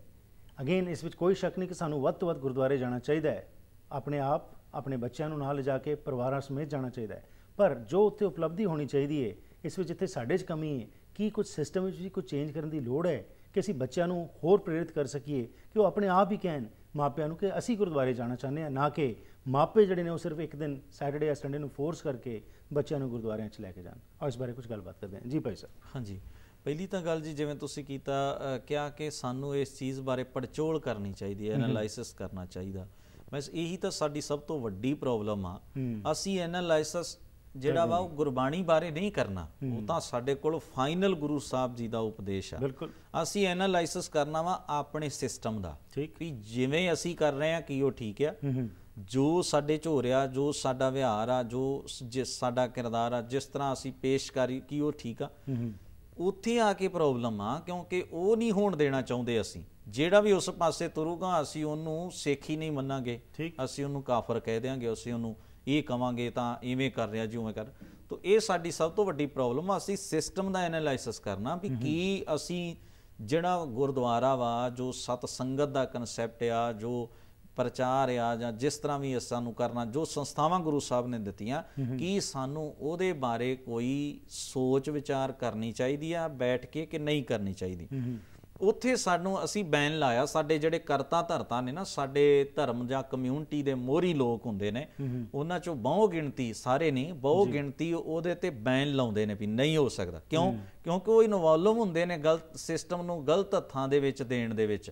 ਅਗੇਨ ਇਸ ਵਿੱਚ ਕੋਈ ਸ਼ੱਕ ਨਹੀਂ ਕਿ ਸਾਨੂੰ ਵੱਧ ਤੋਂ ਵੱਧ ਗੁਰਦੁਆਰੇ ਜਾਣਾ ਚਾਹੀਦਾ ਹੈ, ਆਪਣੇ ਆਪ ਆਪਣੇ ਬੱਚਿਆਂ ਨੂੰ ਨਾਲ ਲਿਜਾ ਕੇ ਪਰਿਵਾਰਾਂ ਸਮੇਤ ਜਾਣਾ ਚਾਹੀਦਾ ਹੈ। ਪਰ ਜੋ ਉੱਥੇ ਉਪਲਬਧੀ ਹੋਣੀ ਚਾਹੀਦੀ ਹੈ ਇਸ ਵਿੱਚ ਜਿੱਥੇ ਸਾਡੇ 'ਚ ਕਮੀ ਹੈ, ਕੀ ਕੁਝ ਸਿਸਟਮ ਵਿੱਚ ਵੀ ਕੁਝ ਚੇਂਜ ਕਰਨ ਦੀ ਲੋੜ ਹੈ ਕਿ ਅਸੀਂ ਬੱਚਿਆਂ ਨੂੰ ਹੋਰ ਪ੍ਰੇਰਿਤ ਕਰ ਸਕੀਏ ਕਿ ਉਹ ਆਪਣੇ ਆਪ ਹੀ ਕਹਿਣ ਮਾਪਿਆਂ ਨੂੰ ਕਿ ਅਸੀਂ ਗੁਰਦੁਆਰੇ ਜਾਣਾ ਚਾਹੁੰਦੇ ਹਾਂ, ਨਾ ਕਿ ਮਾਪੇ ਜਿਹੜੇ ਨੇ ਉਹ ਸਿਰਫ ਇੱਕ ਦਿਨ ਸੈਟਰਡੇ ਜਾਂ ਸੰਡੇ ਨੂੰ ਫੋਰਸ ਕਰਕੇ ਬੱਚਿਆਂ ਨੂੰ ਗੁਰਦੁਆਰਿਆਂ 'ਚ ਲੈ ਕੇ ਜਾਣ। ਔਰ ਇਸ ਬਾਰੇ ਕੁਝ ਗੱਲਬਾਤ ਕਰਦੇ ਹਾਂ ਜੀ ਭਾਈ ਸਾਹਿਬ। ਹਾਂਜੀ, ਪਹਿਲੀ ਤਾਂ ਗੱਲ ਜੀ ਜਿਵੇਂ ਤੁਸੀਂ ਕੀਤਾ ਕਿਹਾ ਕਿ ਸਾਨੂੰ ਇਸ ਚੀਜ਼ ਬਾਰੇ ਪੜਚੋਲ ਕਰਨੀ ਚਾਹੀਦੀ ਹੈ, ਐਨਾਲਾਈਸਿਸ ਕਰਨਾ ਚਾਹੀਦਾ। ਬਸ ਇਹੀ ਤਾਂ ਸਾਡੀ ਸਭ ਤੋਂ ਵੱਡੀ ਪ੍ਰੋਬਲਮ ਆ। ਅਸੀਂ ਐਨਾਲਾਈਸਿਸ ਜਿਹੜਾ ਵਾ ਉਹ ਗੁਰਬਾਣੀ ਬਾਰੇ ਨਹੀਂ ਕਰਨਾ, ਉਹ ਤਾਂ ਸਾਡੇ ਕੋਲ ਫਾਈਨਲ ਗੁਰੂ ਸਾਹਿਬ ਜੀ ਦਾ ਉਪਦੇਸ਼ ਆ। ਅਸੀਂ ਐਨਾਲਾਈਸਿਸ ਕਰਨਾ ਵਾ ਆਪਣੇ ਸਿਸਟਮ ਦਾ, ਵੀ ਜਿਵੇਂ ਅਸੀਂ ਕਰ ਰਹੇ ਹਾਂ ਕੀ ਉਹ ਠੀਕ ਆ, ਜੋ ਸਾਡੇ 'ਚ ਹੋ ਰਿਹਾ, ਜੋ ਸਾਡਾ ਵਿਹਾਰ ਆ, ਜੋ ਸਾਡਾ ਕਿਰਦਾਰ ਆ, ਜਿਸ ਤਰ੍ਹਾਂ ਅਸੀਂ ਪੇਸ਼ਕਾਰੀ ਕੀ ਉਹ ਠੀਕ ਆ। ਉੱਥੇ ਆ ਕੇ ਪ੍ਰੋਬਲਮ ਆ ਕਿਉਂਕਿ ਉਹ ਨਹੀਂ ਹੋਣ ਦੇਣਾ ਚਾਹੁੰਦੇ ਅਸੀਂ। ਜਿਹੜਾ ਵੀ ਉਸ ਪਾਸੇ ਤੁਰੂਗਾ ਅਸੀਂ ਉਹਨੂੰ ਸਿੱਖ ਹੀ ਨਹੀਂ ਮੰਨਾਂਗੇ, ਅਸੀਂ ਉਹਨੂੰ ਕਾਫਰ ਕਹਿ ਦਿਆਂਗੇ, ਅਸੀਂ ਉਹਨੂੰ ਇਹ ਕਵਾਂਗੇ ਤਾਂ ਇਵੇਂ ਕਰ ਰਿਹਾ ਜੀ ਉਵੇਂ ਕਰ। ਤਾਂ ਇਹ ਸਾਡੀ ਸਭ ਤੋਂ ਵੱਡੀ ਪ੍ਰੋਬਲਮ ਆ। ਅਸੀਂ ਸਿਸਟਮ ਦਾ ਐਨਾਲਾਈਸਿਸ ਕਰਨਾ ਵੀ ਕੀ ਅਸੀਂ ਜਿਹੜਾ ਗੁਰਦੁਆਰਾ ਵਾ, ਜੋ ਸਤ ਸੰਗਤ ਦਾ ਕਨਸੈਪਟ ਆ, ਜੋ ਪ੍ਰਚਾਰ ਆ, ਜਾਂ ਜਿਸ ਤਰ੍ਹਾਂ ਵੀ ਸਾਨੂੰ ਕਰਨਾ, ਜੋ ਸੰਸਥਾਵਾਂ ਗੁਰੂ ਸਾਹਿਬ ਨੇ ਦਿੱਤੀਆਂ, ਕੀ ਸਾਨੂੰ ਉਹਦੇ ਬਾਰੇ ਕੋਈ ਸੋਚ ਵਿਚਾਰ ਕਰਨੀ ਚਾਹੀਦੀ ਆ ਬੈਠ ਕੇ ਕਿ ਨਹੀਂ ਕਰਨੀ ਚਾਹੀਦੀ। ਉੱਥੇ ਸਾਨੂੰ ਅਸੀਂ ਬੈਨ ਲਾਇਆ। ਸਾਡੇ ਜਿਹੜੇ ਕਰਤਾ ਧਰਤਾ ਨੇ ਨਾ, ਸਾਡੇ ਧਰਮ ਜਾਂ ਕਮਿਊਨਿਟੀ ਦੇ ਮੋਹਰੀ ਲੋਕ ਹੁੰਦੇ ਨੇ, ਉਹਨਾਂ 'ਚੋਂ ਬਹੁ ਗਿਣਤੀ, ਸਾਰੇ ਨਹੀਂ ਬਹੁ ਗਿਣਤੀ, ਉਹਦੇ ਤੇ ਬੈਨ ਲਾਉਂਦੇ ਨੇ ਵੀ ਨਹੀਂ ਹੋ ਸਕਦਾ। ਕਿਉਂਕਿ ਉਹ ਇਨਵੋਲਵ ਹੁੰਦੇ ਨੇ ਗਲਤ ਸਿਸਟਮ ਨੂੰ ਗਲਤ ਹੱਥਾਂ ਦੇ ਵਿੱਚ ਦੇਣ ਦੇ ਵਿੱਚ,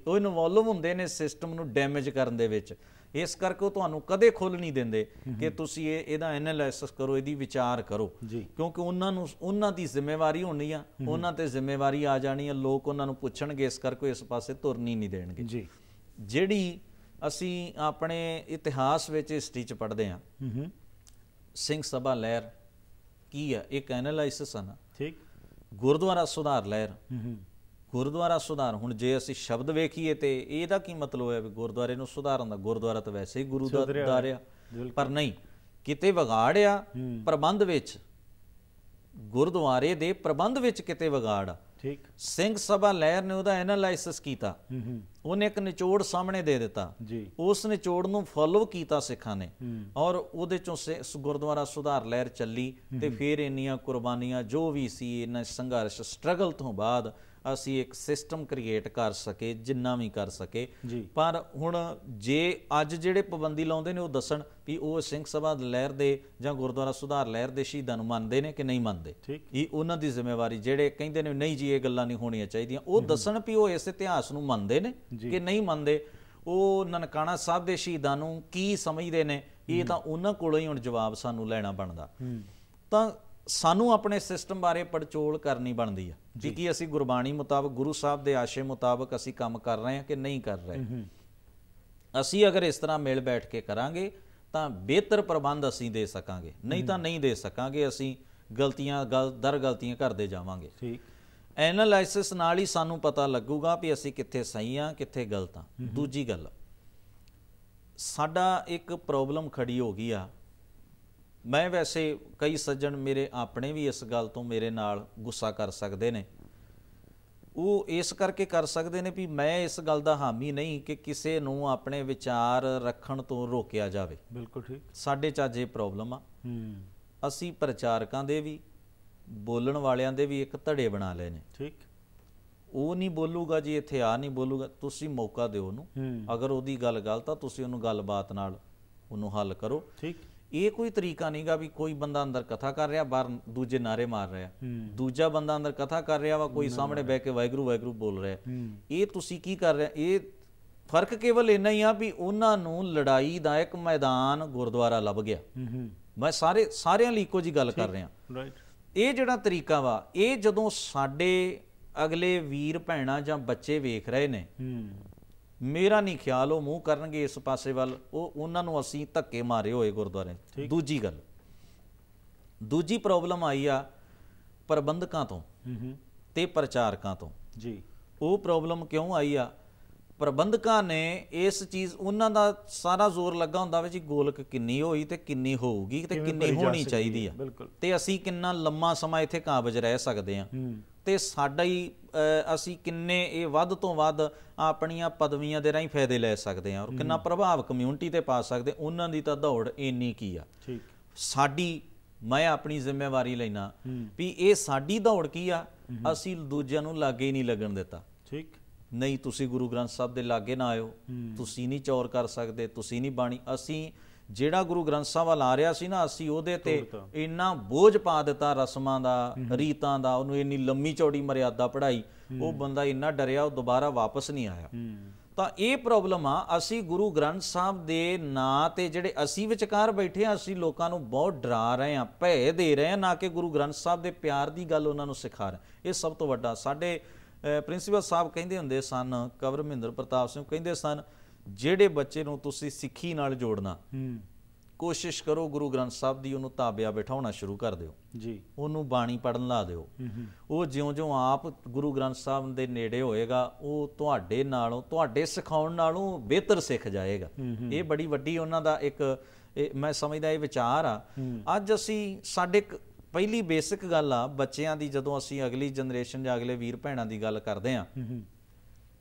ਉਹ ਇਨਵੋਲਵ ਹੁੰਦੇ ਨੇ ਸਿਸਟਮ ਨੂੰ ਡੈਮੇਜ ਕਰਨ ਦੇ ਵਿੱਚ। ਇਸ ਕਰਕੇ ਉਹ ਤੁਹਾਨੂੰ ਕਦੇ ਖੁੱਲ੍ਹ ਨਹੀਂ ਦਿੰਦੇ ਕਿ ਤੁਸੀਂ ਇਹਦਾ ਐਨਾਲਾਈਸਿਸ ਕਰੋ, ਇਹਦੀ ਵਿਚਾਰ ਕਰੋ, ਕਿਉਂਕਿ ਉਹਨਾਂ ਦੀ ਜ਼ਿੰਮੇਵਾਰੀ ਹੋਣੀ ਆ, ਉਹਨਾਂ ਤੇ ਜ਼ਿੰਮੇਵਾਰੀ ਆ ਜਾਣੀ ਆ, ਲੋਕ ਉਹਨਾਂ ਨੂੰ ਪੁੱਛਣਗੇ, ਇਸ ਕਰਕੇ ਇਸ ਪਾਸੇ ਤੁਰਨੀ ਨਹੀਂ ਦੇਣਗੇ। ਜਿਹੜੀ ਅਸੀਂ ਆਪਣੇ ਇਤਿਹਾਸ ਵਿੱਚ ਹਿਸਟਰੀ 'ਚ ਪੜ੍ਹਦੇ ਹਾਂ, ਸਿੰਘ ਸਭਾ ਲਹਿਰ ਕੀ ਆ? ਇੱਕ ਐਨਾਲਾਈਸਿਸ ਆ ਨਾ। ਗੁਰਦੁਆਰਾ ਸੁਧਾਰ ਲਹਿਰ, ਗੁਰਦੁਆਰਾ ਸੁਧਾਰ। ਹੁਣ ਜੇ ਅਸੀਂ ਸ਼ਬਦ ਵੇਖੀਏ ਤੇ ਇਹਦਾ ਕੀ ਮਤਲਬ ਹੈ ਵੀ ਗੁਰਦੁਆਰੇ ਨੂੰ ਸੁਧਾਰਨ ਦਾ? ਗੁਰਦੁਆਰਾ ਤਾਂ ਵੈਸੇ ਹੀ ਗੁਰੂ ਦਾ ਦਰ ਆ, ਪਰ ਨਹੀਂ, ਕਿਤੇ ਵਿਗਾੜ ਆ ਪ੍ਰਬੰਧ ਵਿੱਚ, ਗੁਰਦੁਆਰੇ ਦੇ ਪ੍ਰਬੰਧ ਵਿੱਚ ਕਿਤੇ ਵਿਗਾੜ ਆ। ਸਿੰਘ ਸਭਾ ਲਹਿਰ ਨੇ ਉਹਦਾ ਐਨਾਲਾਈਸਿਸ ਕੀਤਾ, ਉਹਨੇ ਇੱਕ ਨਿਚੋੜ ਸਾਹਮਣੇ ਦੇ ਦਿੱਤਾ, ਉਸ ਨਿਚੋੜ ਨੂੰ ਫੋਲੋ ਕੀਤਾ ਸਿੱਖਾਂ ਨੇ, ਔਰ ਉਹਦੇ ਚੋਂ ਗੁਰਦੁਆਰਾ ਸੁਧਾਰ ਲਹਿਰ ਚੱਲੀ। ਤੇ ਫਿਰ ਇੰਨੀਆਂ ਕੁਰਬਾਨੀਆਂ ਜੋ ਵੀ ਸੀ, ਇਹਨਾਂ ਸੰਘਰਸ਼ ਸਟਰਗਲ ਤੋਂ ਬਾਅਦ ਅਸੀਂ ਇੱਕ ਸਿਸਟਮ ਕ੍ਰੀਏਟ ਕਰ ਸਕੇ, ਜਿੰਨਾ ਵੀ ਕਰ ਸਕੇ। ਪਰ ਹੁਣ ਜੇ ਅੱਜ ਜਿਹੜੇ ਪਾਬੰਦੀ ਲਾਉਂਦੇ ਨੇ ਉਹ ਦੱਸਣ ਵੀ ਉਹ ਸਿੰਘ ਸਭਾ ਲਹਿਰ ਦੇ ਜਾਂ ਗੁਰਦੁਆਰਾ ਸੁਧਾਰ ਲਹਿਰ ਦੇ ਸ਼ਹੀਦਾਂ ਨੂੰ ਮੰਨਦੇ ਨੇ ਕਿ ਨਹੀਂ ਮੰਨਦੇ, ਇਹ ਉਹਨਾਂ ਦੀ ਜ਼ਿੰਮੇਵਾਰੀ। ਜਿਹੜੇ ਕਹਿੰਦੇ ਨੇ ਨਹੀਂ ਜੀ ਇਹ ਗੱਲਾਂ ਨਹੀਂ ਹੋਣੀਆਂ ਚਾਹੀਦੀਆਂ, ਉਹ ਦੱਸਣ ਵੀ ਉਹ ਇਸ ਇਤਿਹਾਸ ਨੂੰ ਮੰਨਦੇ ਨੇ ਕਿ ਨਹੀਂ ਮੰਨਦੇ। ਉਹ ਨਨਕਾਣਾ ਸਾਹਿਬ ਦੇ ਸ਼ਹੀਦਾਂ ਨੂੰ ਕੀ ਸਮਝਦੇ ਨੇ, ਇਹ ਤਾਂ ਉਹਨਾਂ ਕੋਲੋਂ ਹੀ ਹੁਣ ਜਵਾਬ ਸਾਨੂੰ ਲੈਣਾ ਬਣਦਾ। ਤਾਂ ਸਾਨੂੰ ਆਪਣੇ ਸਿਸਟਮ ਬਾਰੇ ਪੜਚੋਲ ਕਰਨੀ ਬਣਦੀ ਆ ਵੀ ਕੀ ਅਸੀਂ ਗੁਰਬਾਣੀ ਮੁਤਾਬਕ, ਗੁਰੂ ਸਾਹਿਬ ਦੇ ਆਸ਼ੇ ਮੁਤਾਬਕ ਅਸੀਂ ਕੰਮ ਕਰ ਰਹੇ ਹਾਂ ਕਿ ਨਹੀਂ ਕਰ ਰਹੇ। ਅਸੀਂ ਅਗਰ ਇਸ ਤਰ੍ਹਾਂ ਮਿਲ ਬੈਠ ਕੇ ਕਰਾਂਗੇ ਤਾਂ ਬਿਹਤਰ ਪ੍ਰਬੰਧ ਅਸੀਂ ਦੇ ਸਕਾਂਗੇ, ਨਹੀਂ ਤਾਂ ਨਹੀਂ ਦੇ ਸਕਾਂਗੇ। ਅਸੀਂ ਗਲਤੀਆਂ ਗਲਤੀਆਂ ਕਰਦੇ ਜਾਵਾਂਗੇ। ਐਨਾਲਾਈਸਿਸ ਨਾਲ ਹੀ ਸਾਨੂੰ ਪਤਾ ਲੱਗੂਗਾ ਵੀ ਅਸੀਂ ਕਿੱਥੇ ਸਹੀ ਹਾਂ ਕਿੱਥੇ ਗਲਤ ਹਾਂ। ਦੂਜੀ ਗੱਲ, ਸਾਡਾ ਇੱਕ ਪ੍ਰੋਬਲਮ ਖੜੀ ਹੋ ਗਈ ਆ। ਮੈਂ ਵੈਸੇ ਕਈ ਸੱਜਣ ਮੇਰੇ ਆਪਣੇ ਵੀ ਇਸ ਗੱਲ ਤੋਂ ਮੇਰੇ ਨਾਲ ਗੁੱਸਾ ਕਰ ਸਕਦੇ ਨੇ। ਉਹ ਇਸ ਕਰਕੇ ਕਰ ਸਕਦੇ ਨੇ ਵੀ ਮੈਂ ਇਸ ਗੱਲ ਦਾ ਹਾਮੀ ਨਹੀਂ ਕਿ ਕਿਸੇ ਨੂੰ ਆਪਣੇ ਵਿਚਾਰ ਰੱਖਣ ਤੋਂ ਰੋਕਿਆ ਜਾਵੇ। ਬਿਲਕੁਲ ਠੀਕ। ਸਾਡੇ 'ਚ ਅੱਜ ਇਹ ਪ੍ਰੋਬਲਮ ਆ। ਅਸੀਂ ਪ੍ਰਚਾਰਕਾਂ ਦੇ ਵੀ ਬੋਲਣ ਵਾਲਿਆਂ ਦੇ ਵੀ ਇੱਕ ਧੜੇ ਬਣਾ ਲਏ ਨੇ। ਠੀਕ। ਉਹ ਨਹੀਂ ਬੋਲੂਗਾ ਜੀ, ਇੱਥੇ ਆ ਨਹੀਂ ਬੋਲੂਗਾ, ਤੁਸੀਂ ਮੌਕਾ ਦਿਓ ਉਹਨੂੰ। ਅਗਰ ਉਹਦੀ ਗੱਲ ਗਲਤ ਆ ਤੁਸੀਂ ਉਹਨੂੰ ਗੱਲਬਾਤ ਨਾਲ ਉਹਨੂੰ ਹੱਲ ਕਰੋ। ਠੀਕ। ਇਹ ਕੋਈ ਤਰੀਕਾ ਨਹੀਂਗਾ ਵੀ ਕੋਈ ਬੰਦਾ ਅੰਦਰ ਕਥਾ ਕਰ ਰਿਹਾ, ਬਾਹਰ ਦੂਜੇ ਨਾਰੇ ਮਾਰ ਰਿਹਾ, ਦੂਜਾ ਬੰਦਾ ਅੰਦਰ ਕਥਾ ਕਰ ਰਿਹਾ ਵਾ, ਕੋਈ ਸਾਹਮਣੇ ਬਹਿ ਕੇ ਵਾਹਿਗੁਰੂ ਵਾਹਿਗੁਰੂ ਬੋਲ ਰਿਹਾ। ਇਹ ਤੁਸੀਂ ਕੀ ਕਰ ਰਹੇ? ਇਹ ਫਰਕ ਕੇਵਲ ਇੰਨਾ ਹੀ ਆ ਵੀ ਉਹਨਾਂ ਨੂੰ ਲੜਾਈ ਦਾ ਇੱਕ ਮੈਦਾਨ ਗੁਰਦੁਆਰਾ ਲੱਭ ਗਿਆ। ਮੈਂ ਸਾਰਿਆਂ ਲਈ ਇੱਕੋ ਜੀ ਗੱਲ ਕਰ ਰਿਹਾ। ਇਹ ਜਿਹੜਾ ਤਰੀਕਾ ਵਾ, ਇਹ ਜਦੋਂ ਸਾਡੇ ਅਗਲੇ ਵੀਰ ਭੈਣਾਂ ਜਾਂ ਬੱਚੇ ਵੇਖ ਰਹੇ ਨੇ, ਮੇਰਾ ਨਹੀਂ ਖਿਆਲ ਉਹ ਮੂੰਹ ਕਰਨਗੇ ਇਸ ਪਾਸੇ ਵੱਲ। ਉਹਨਾਂ ਨੂੰ ਅਸੀਂ ਧੱਕੇ ਮਾਰੇ ਹੋਏ ਗੁਰਦੁਆਰੇ। ਦੂਜੀ ਪ੍ਰੋਬਲਮ ਆਈ ਆ ਪ੍ਰਬੰਧਕਾਂ ਤੋਂ ਤੇ ਪ੍ਰਚਾਰਕਾਂ ਤੋਂ। ਜੀ। ਉਹ ਪ੍ਰੋਬਲਮ ਕਿਉਂ ਆਈ ਆ? ਪ੍ਰਬੰਧਕਾਂ ਨੇ ਇਸ ਚੀਜ਼, ਉਹਨਾਂ ਦਾ ਸਾਰਾ ਜ਼ੋਰ ਲੱਗਾ ਹੁੰਦਾ ਵੀ ਜੀ ਗੋਲਕ ਕਿੰਨੀ ਹੋਈ ਤੇ ਕਿੰਨੀ ਹੋਊਗੀ ਤੇ ਕਿੰਨੀ ਹੋਣੀ ਚਾਹੀਦੀ ਆ, ਤੇ ਅਸੀਂ ਕਿੰਨਾ ਲੰਮਾ ਸਮਾਂ ਇੱਥੇ ਕਾਬਜ ਰਹਿ ਸਕਦੇ ਆ, ਤੇ ਸਾਡਾ ਹੀ ਅਸੀਂ ਕਿੰਨੇ ਇਹ ਵੱਧ ਤੋਂ ਵੱਧ ਆਪਣੀਆਂ ਪਦਵੀਆਂ ਦੇ ਰਾਹੀਂ ਫਾਇਦੇ ਲੈ ਸਕਦੇ ਆ, ਔਰ ਕਿੰਨਾ ਪ੍ਰਭਾਵ ਕਮਿਊਨਿਟੀ ਤੇ ਪਾ ਸਕਦੇ। ਉਹਨਾਂ ਦੀ ਤਾਂ ਦੌੜ ਇੰਨੀ ਕੀ ਆ। ਸਾਡੀ, ਮੈਂ ਆਪਣੀ ਜ਼ਿੰਮੇਵਾਰੀ ਲੈਣਾ ਵੀ ਇਹ ਸਾਡੀ ਦੌੜ ਕੀ ਆ, ਅਸੀਂ ਦੂਜਿਆਂ ਨੂੰ ਲਾਗੇ ਹੀ ਨਹੀਂ ਲੱਗਣ ਦਿੱਤਾ। ਠੀਕ। ਨਹੀਂ, ਤੁਸੀਂ ਗੁਰੂ ਗ੍ਰੰਥ ਸਾਹਿਬ ਦੇ ਲਾਗੇ ਨਾ ਆਇਓ, ਤੁਸੀਂ ਨਹੀਂ ਚੌਰ ਕਰ ਸਕਦੇ, ਤੁਸੀਂ ਨਹੀਂ ਬਾਣੀ। ਅਸੀਂ ਜਿਹੜਾ ਗੁਰੂ ਗ੍ਰੰਥ ਸਾਹਿਬ ਵੱਲ ਆ ਰਿਹਾ ਸੀ ਨਾ, ਅਸੀਂ ਉਹਦੇ ਤੇ ਇੰਨਾ ਬੋਝ ਪਾ ਦਿੱਤਾ ਰਸਮਾਂ ਦਾ, ਰੀਤਾਂ ਦਾ, ਉਹਨੂੰ ਇੰਨੀ ਲੰਮੀ ਚੌੜੀ ਮਰਿਆਦਾ ਪੜ੍ਹਾਈ, ਉਹ ਬੰਦਾ ਇੰਨਾ ਡਰਿਆ ਉਹ ਦੁਬਾਰਾ ਵਾਪਸ ਨਹੀਂ ਆਇਆ। ਤਾਂ ਇਹ ਪ੍ਰੋਬਲਮ ਆ। ਅਸੀਂ ਗੁਰੂ ਗ੍ਰੰਥ ਸਾਹਿਬ ਦੇ ਨਾਂ ਤੇ ਜਿਹੜੇ ਅਸੀਂ ਵਿਚਕਾਰ ਬੈਠੇ ਆ, ਅਸੀਂ ਲੋਕਾਂ ਨੂੰ ਬਹੁਤ ਡਰਾ ਰਹੇ ਆ, ਭੈ ਦੇ ਰਹੇ ਆ, ਨਾ ਕਿ ਗੁਰੂ ਗ੍ਰੰਥ ਸਾਹਿਬ ਦੇ ਪਿਆਰ ਦੀ ਗੱਲ ਉਹਨਾਂ ਨੂੰ ਸਿਖਾ ਰਹੇ। ਇਹ ਸਭ ਤੋਂ ਵੱਡਾ। ਸਾਡੇ ਪ੍ਰਿੰਸੀਪਲ ਸਾਹਿਬ ਕਹਿੰਦੇ ਹੁੰਦੇ ਸਨ, ਕੰਵਰ ਮਹਿੰਦਰ ਪ੍ਰਤਾਪ ਸਿੰਘ ਕਹਿੰਦੇ ਸਨ, ਜਿਹੜੇ ਬੱਚੇ ਨੂੰ ਤੁਸੀਂ ਸਿੱਖੀ ਨਾਲ ਜੋੜਨਾ, ਕੋਸ਼ਿਸ਼ ਕਰੋ ਗੁਰੂ ਗ੍ਰੰਥ ਸਾਹਿਬ ਦੀ ਉਹਨੂੰ ਤਾਬਿਆ ਬਿਠਾਉਣਾ ਸ਼ੁਰੂ ਕਰ ਦਿਓ ਜੀ, ਉਹਨੂੰ ਬਾਣੀ ਪੜ੍ਹਨ ਲਾ ਦਿਓ। ਉਹ ਜਿਉਂ-ਜਿਉਂ ਆਪ ਗੁਰੂ ਗ੍ਰੰਥ ਸਾਹਿਬ ਦੇ ਨੇੜੇ ਹੋਏਗਾ, ਉਹ ਤੁਹਾਡੇ ਨਾਲੋਂ, ਤੁਹਾਡੇ ਸਿਖਾਉਣ ਨਾਲੋਂ ਬਿਹਤਰ ਸਿੱਖ ਜਾਏਗਾ। ਇਹ ਬੜੀ ਵੱਡੀ ਉਹਨਾਂ ਦਾ ਇੱਕ, ਮੈਂ ਸਮਝਦਾ ਇਹ ਵਿਚਾਰ ਆ। ਅੱਜ ਅਸੀਂ, ਸਾਡੇ ਪਹਿਲੀ ਬੇਸਿਕ ਗੱਲ ਆ ਬੱਚਿਆਂ ਦੀ, ਜਦੋਂ ਅਸੀਂ ਅਗਲੀ ਜਨਰੇਸ਼ਨ ਜਾਂ ਅਗਲੇ ਵੀਰ ਭੈਣਾਂ ਦੀ ਗੱਲ ਕਰਦੇ ਆ,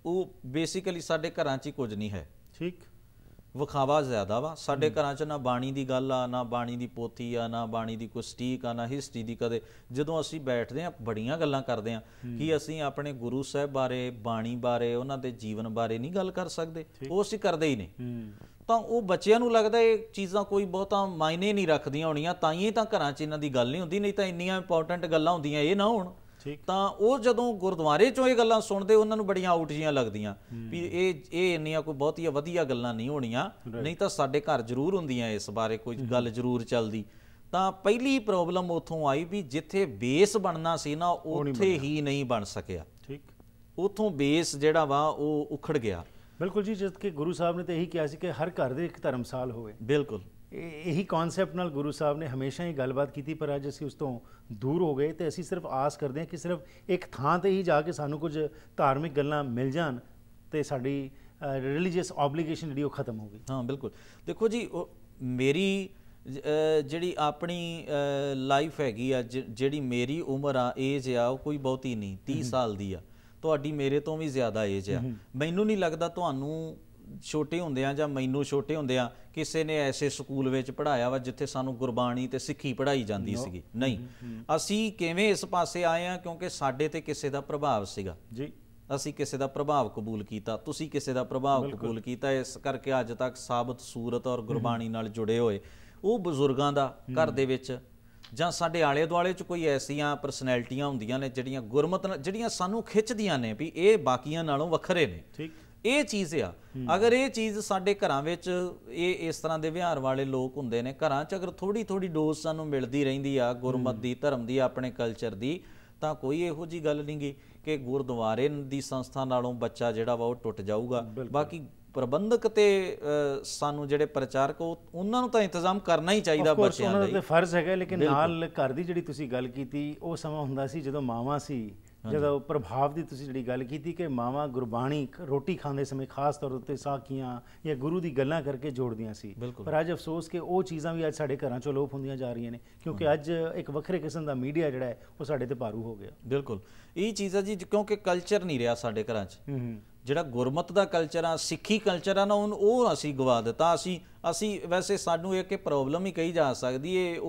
ਉਹ ਬੇਸਿਕਲੀ ਸਾਡੇ ਘਰਾਂ 'ਚ ਹੀ ਕੁਝ ਨਹੀਂ ਹੈ। ਠੀਕ। ਵਿਖਾਵਾ ਜ਼ਿਆਦਾ ਵਾ ਸਾਡੇ ਘਰਾਂ 'ਚ। ਨਾ ਬਾਣੀ ਦੀ ਗੱਲ ਆ, ਨਾ ਬਾਣੀ ਦੀ ਪੋਥੀ ਆ, ਨਾ ਬਾਣੀ ਦੀ ਕੋਈ ਸਟੀਕ ਆ, ਨਾ ਹਿਸਟਰੀ ਦੀ। ਕਦੇ ਜਦੋਂ ਅਸੀਂ ਬੈਠਦੇ ਆ ਬੜੀਆਂ ਗੱਲਾਂ ਕਰਦੇ ਆ ਕਿ ਅਸੀਂ ਆਪਣੇ ਗੁਰੂ ਸਾਹਿਬ ਬਾਰੇ, ਬਾਣੀ ਬਾਰੇ, ਉਹਨਾਂ ਦੇ ਜੀਵਨ ਬਾਰੇ ਨਹੀਂ ਗੱਲ ਕਰ ਸਕਦੇ। ਉਹ ਅਸੀਂ ਕਰਦੇ ਹੀ ਨਹੀਂ। ਤਾਂ ਉਹ ਬੱਚਿਆਂ ਨੂੰ ਲੱਗਦਾ ਇਹ ਚੀਜ਼ਾਂ ਕੋਈ ਬਹੁਤਾ ਮਾਇਨੇ ਨਹੀਂ ਰੱਖਦੀਆਂ ਹੋਣੀਆਂ, ਤਾਂ ਹੀ ਤਾਂ ਘਰਾਂ 'ਚ ਇਹਨਾਂ ਦੀ ਗੱਲ ਨਹੀਂ ਹੁੰਦੀ। ਨਹੀਂ ਤਾਂ ਇੰਨੀਆਂ ਇੰਪੋਰਟੈਂਟ ਗੱਲਾਂ ਹੁੰਦੀਆਂ ਇਹ ਨਾ ਹੋਣ। ਤਾਂ ਉਹ ਜਦੋਂ ਗੁਰਦੁਆਰੇ 'ਚੋਂ ਇਹ ਗੱਲਾਂ ਸੁਣਦੇ, ਉਹਨਾਂ ਨੂੰ ਬੜੀਆਂ ਆਊਟ ਜਿਹੀਆਂ ਲੱਗਦੀਆਂ ਵੀ ਇਹ ਇੰਨੀਆਂ ਕੋਈ ਬਹੁਤੀਆਂ ਵਧੀਆ ਗੱਲਾਂ ਨਹੀਂ ਹੋਣੀਆਂ। ਨਹੀਂ ਤਾਂ ਸਾਡੇ ਘਰ ਜ਼ਰੂਰ ਹੁੰਦੀਆਂ ਇਸ ਬਾਰੇ ਕੋਈ ਗੱਲ ਜ਼ਰੂਰ ਚੱਲਦੀ। ਤਾਂ ਪਹਿਲੀ ਪ੍ਰੋਬਲਮ ਉੱਥੋਂ ਆਈ ਵੀ ਜਿੱਥੇ ਬੇਸ ਬਣਨਾ ਸੀ ਨਾ, ਉੱਥੇ ਹੀ ਨਹੀਂ ਬਣ ਸਕਿਆ। ਠੀਕ। ਉੱਥੋਂ ਬੇਸ ਜਿਹੜਾ ਵਾ ਉਹ ਉਖੜ ਗਿਆ। ਬਿਲਕੁਲ ਜੀ। ਜਦ ਕਿ ਗੁਰੂ ਸਾਹਿਬ ਨੇ ਤਾਂ ਇਹੀ ਕਿਹਾ ਸੀ ਕਿ ਹਰ ਘਰ ਦੇ ਇੱਕ ਧਰਮਸਾਲ ਹੋਵੇ। ਬਿਲਕੁਲ ਇਹੀ ਕਨਸੈਪਟ ਨਾਲ ਗੁਰੂ ਸਾਹਿਬ ਨੇ ਹਮੇਸ਼ਾ ਹੀ ਗੱਲਬਾਤ ਕੀਤੀ, ਪਰ ਅੱਜ ਅਸੀਂ ਉਸ ਤੋਂ ਦੂਰ ਹੋ ਗਏ ਤੇ ਅਸੀਂ ਸਿਰਫ ਆਸ ਕਰਦੇ ਹਾਂ ਕਿ ਸਿਰਫ ਇੱਕ ਥਾਂ ਤੇ ਹੀ ਜਾ ਕੇ ਸਾਨੂੰ ਕੁਝ ਧਾਰਮਿਕ ਗੱਲਾਂ ਮਿਲ ਜਾਣ ਤੇ ਸਾਡੀ ਰਿਲੀਜੀਅਸ ਆਬਲੀਗੇਸ਼ਨ ਜਿਹੜੀ ਉਹ ਖਤਮ ਹੋ ਗਈ। ਹਾਂ ਬਿਲਕੁਲ। ਦੇਖੋ ਜੀ, ਮੇਰੀ ਜਿਹੜੀ ਆਪਣੀ ਲਾਈਫ ਹੈਗੀ ਆ, ਜਿਹੜੀ ਮੇਰੀ ਉਮਰ ਆ, ਏਜ ਆ, ਉਹ ਕੋਈ ਬਹੁਤੀ ਨਹੀਂ, 30 ਸਾਲ ਦੀ ਆ। ਤੁਹਾਡੀ ਮੇਰੇ ਤੋਂ ਵੀ ਜ਼ਿਆਦਾ ਏਜ ਆ। ਮੈਨੂੰ ਨਹੀਂ ਲੱਗਦਾ ਤੁਹਾਨੂੰ ਛੋਟੇ ਹੁੰਦਿਆਂ ਜਾਂ ਮੈਨੂੰ ਛੋਟੇ ਹੁੰਦਿਆਂ ਕਿਸੇ ਨੇ ਐਸੇ ਸਕੂਲ ਵਿੱਚ ਪੜ੍ਹਾਇਆ ਵਾ ਜਿੱਥੇ ਸਾਨੂੰ ਗੁਰਬਾਣੀ ਤੇ ਸਿੱਖੀ ਪੜ੍ਹਾਈ ਜਾਂਦੀ ਸੀਗੀ। ਨਹੀਂ, ਅਸੀਂ ਕਿਵੇਂ ਇਸ ਪਾਸੇ ਆਏ ਆ? ਕਿਉਂਕਿ ਸਾਡੇ ਤੇ ਕਿਸੇ ਦਾ ਪ੍ਰਭਾਵ ਸੀਗਾ ਜੀ। ਅਸੀਂ ਕਿਸੇ ਦਾ ਪ੍ਰਭਾਵ ਕਬੂਲ ਕੀਤਾ, ਤੁਸੀਂ ਕਿਸੇ ਦਾ ਪ੍ਰਭਾਵ ਕਬੂਲ ਕੀਤਾ। ਇਸ ਕਰਕੇ ਅੱਜ ਤੱਕ ਸਾਬਤ ਸੂਰਤ ਔਰ ਗੁਰਬਾਣੀ ਨਾਲ ਜੁੜੇ ਹੋਏ ਉਹ ਬਜ਼ੁਰਗਾਂ ਦਾ ਘਰ ਦੇ ਵਿੱਚ ਜਾਂ ਸਾਡੇ ਆਲੇ ਦੁਆਲੇ 'ਚ ਕੋਈ ਐਸੀਆਂ ਪਰਸਨੈਲਿਟੀਆਂ ਹੁੰਦੀਆਂ ਨੇ ਜਿਹੜੀਆਂ ਗੁਰਮਤ ਨਾਲ, ਜਿਹੜੀਆਂ ਸਾਨੂੰ ਖਿੱਚਦੀਆਂ ਨੇ ਵੀ ਇਹ ਬਾਕੀਆਂ ਨਾਲੋਂ ਵੱਖਰੇ ਨੇ। ਠੀਕ। ਇਹ ਚੀਜ਼ ਆ। ਅਗਰ ਇਹ ਚੀਜ਼ ਸਾਡੇ ਘਰਾਂ ਵਿੱਚ, ਇਹ ਇਸ ਤਰ੍ਹਾਂ ਦੇ ਵਿਹਾਰ ਵਾਲੇ ਲੋਕ ਹੁੰਦੇ ਨੇ ਘਰਾਂ 'ਚ, ਅਗਰ ਥੋੜ੍ਹੀ ਥੋੜ੍ਹੀ ਡੋਜ਼ ਸਾਨੂੰ ਮਿਲਦੀ ਰਹਿੰਦੀ ਆ ਗੁਰਮਤ ਦੀ, ਧਰਮ ਦੀ, ਆਪਣੇ ਕਲਚਰ ਦੀ, ਤਾਂ ਕੋਈ ਇਹੋ ਜਿਹੀ ਗੱਲ ਨਹੀਂ ਗੀ ਕਿ ਗੁਰਦੁਆਰੇ ਦੀ ਸੰਸਥਾ ਨਾਲੋਂ ਬੱਚਾ ਜਿਹੜਾ ਵਾ ਉਹ ਟੁੱਟ ਜਾਊਗਾ। ਬਾਕੀ ਪ੍ਰਬੰਧਕ ਤੇ ਸਾਨੂੰ ਜਿਹੜੇ ਪ੍ਰਚਾਰਕ, ਉਹਨਾਂ ਨੂੰ ਤਾਂ ਇੰਤਜ਼ਾਮ ਕਰਨਾ ਹੀ ਚਾਹੀਦਾ ਬੱਚਿਆਂ ਦਾ, ਉਹਨਾਂ ਦਾ ਫਰਜ਼ ਹੈਗਾ। ਲੇਕਿਨ ਨਾਲ ਘਰ ਦੀ ਜਿਹੜੀ ਤੁਸੀਂ ਗੱਲ ਕੀਤੀ, ਉਹ ਸਮਾਂ ਹੁੰਦਾ ਸੀ ਜਦੋਂ ਮਾਵਾਂ ਸੀ ਜਦੋਂ ਪ੍ਰਭਾਵ ਦੀ ਤੁਸੀਂ ਜਿਹੜੀ ਗੱਲ ਕੀਤੀ ਕਿ ਮਾਵਾਂ ਗੁਰਬਾਣੀ ਰੋਟੀ ਖਾਂਦੇ ਸਮੇਂ ਖਾਸ ਤੌਰ ਉੱਤੇ ਸਾਖੀਆਂ ਜਾਂ ਗੁਰੂ ਦੀ ਗੱਲਾਂ ਕਰਕੇ ਜੋੜਦੀਆਂ ਸੀ, ਪਰ ਅੱਜ ਅਫਸੋਸ ਕਿ ਉਹ ਚੀਜ਼ਾਂ ਵੀ ਅੱਜ ਸਾਡੇ ਘਰਾਂ ਚੋਂ ਲੋਪ ਹੁੰਦੀਆਂ ਜਾ ਰਹੀਆਂ ਨੇ, ਕਿਉਂਕਿ ਅੱਜ ਇੱਕ ਵੱਖਰੇ ਕਿਸਮ ਦਾ ਮੀਡੀਆ ਜਿਹੜਾ ਹੈ ਉਹ ਸਾਡੇ ਤੇ ਭਾਰੂ ਹੋ ਗਿਆ। ਬਿਲਕੁਲ ਇਹ ਚੀਜ਼ ਆ ਜੀ, ਕਿਉਂਕਿ ਕਲਚਰ ਨਹੀਂ ਰਿਹਾ ਸਾਡੇ ਘਰਾਂ 'ਚ। ਜਿਹੜਾ ਗੁਰਮਤ ਦਾ ਕਲਚਰ ਆ, ਸਿੱਖੀ ਕਲਚਰ ਆ ਨਾ, ਉਹ ਅਸੀਂ ਗਵਾ ਦਿੱਤਾ। ਅਸੀਂ ਵੈਸੇ ਸਾਨੂੰ ਇੱਕ ਪ੍ਰੋਬਲਮ ਹੀ ਕਹੀ ਜਾ ਸਕਦੀ, ਇਹ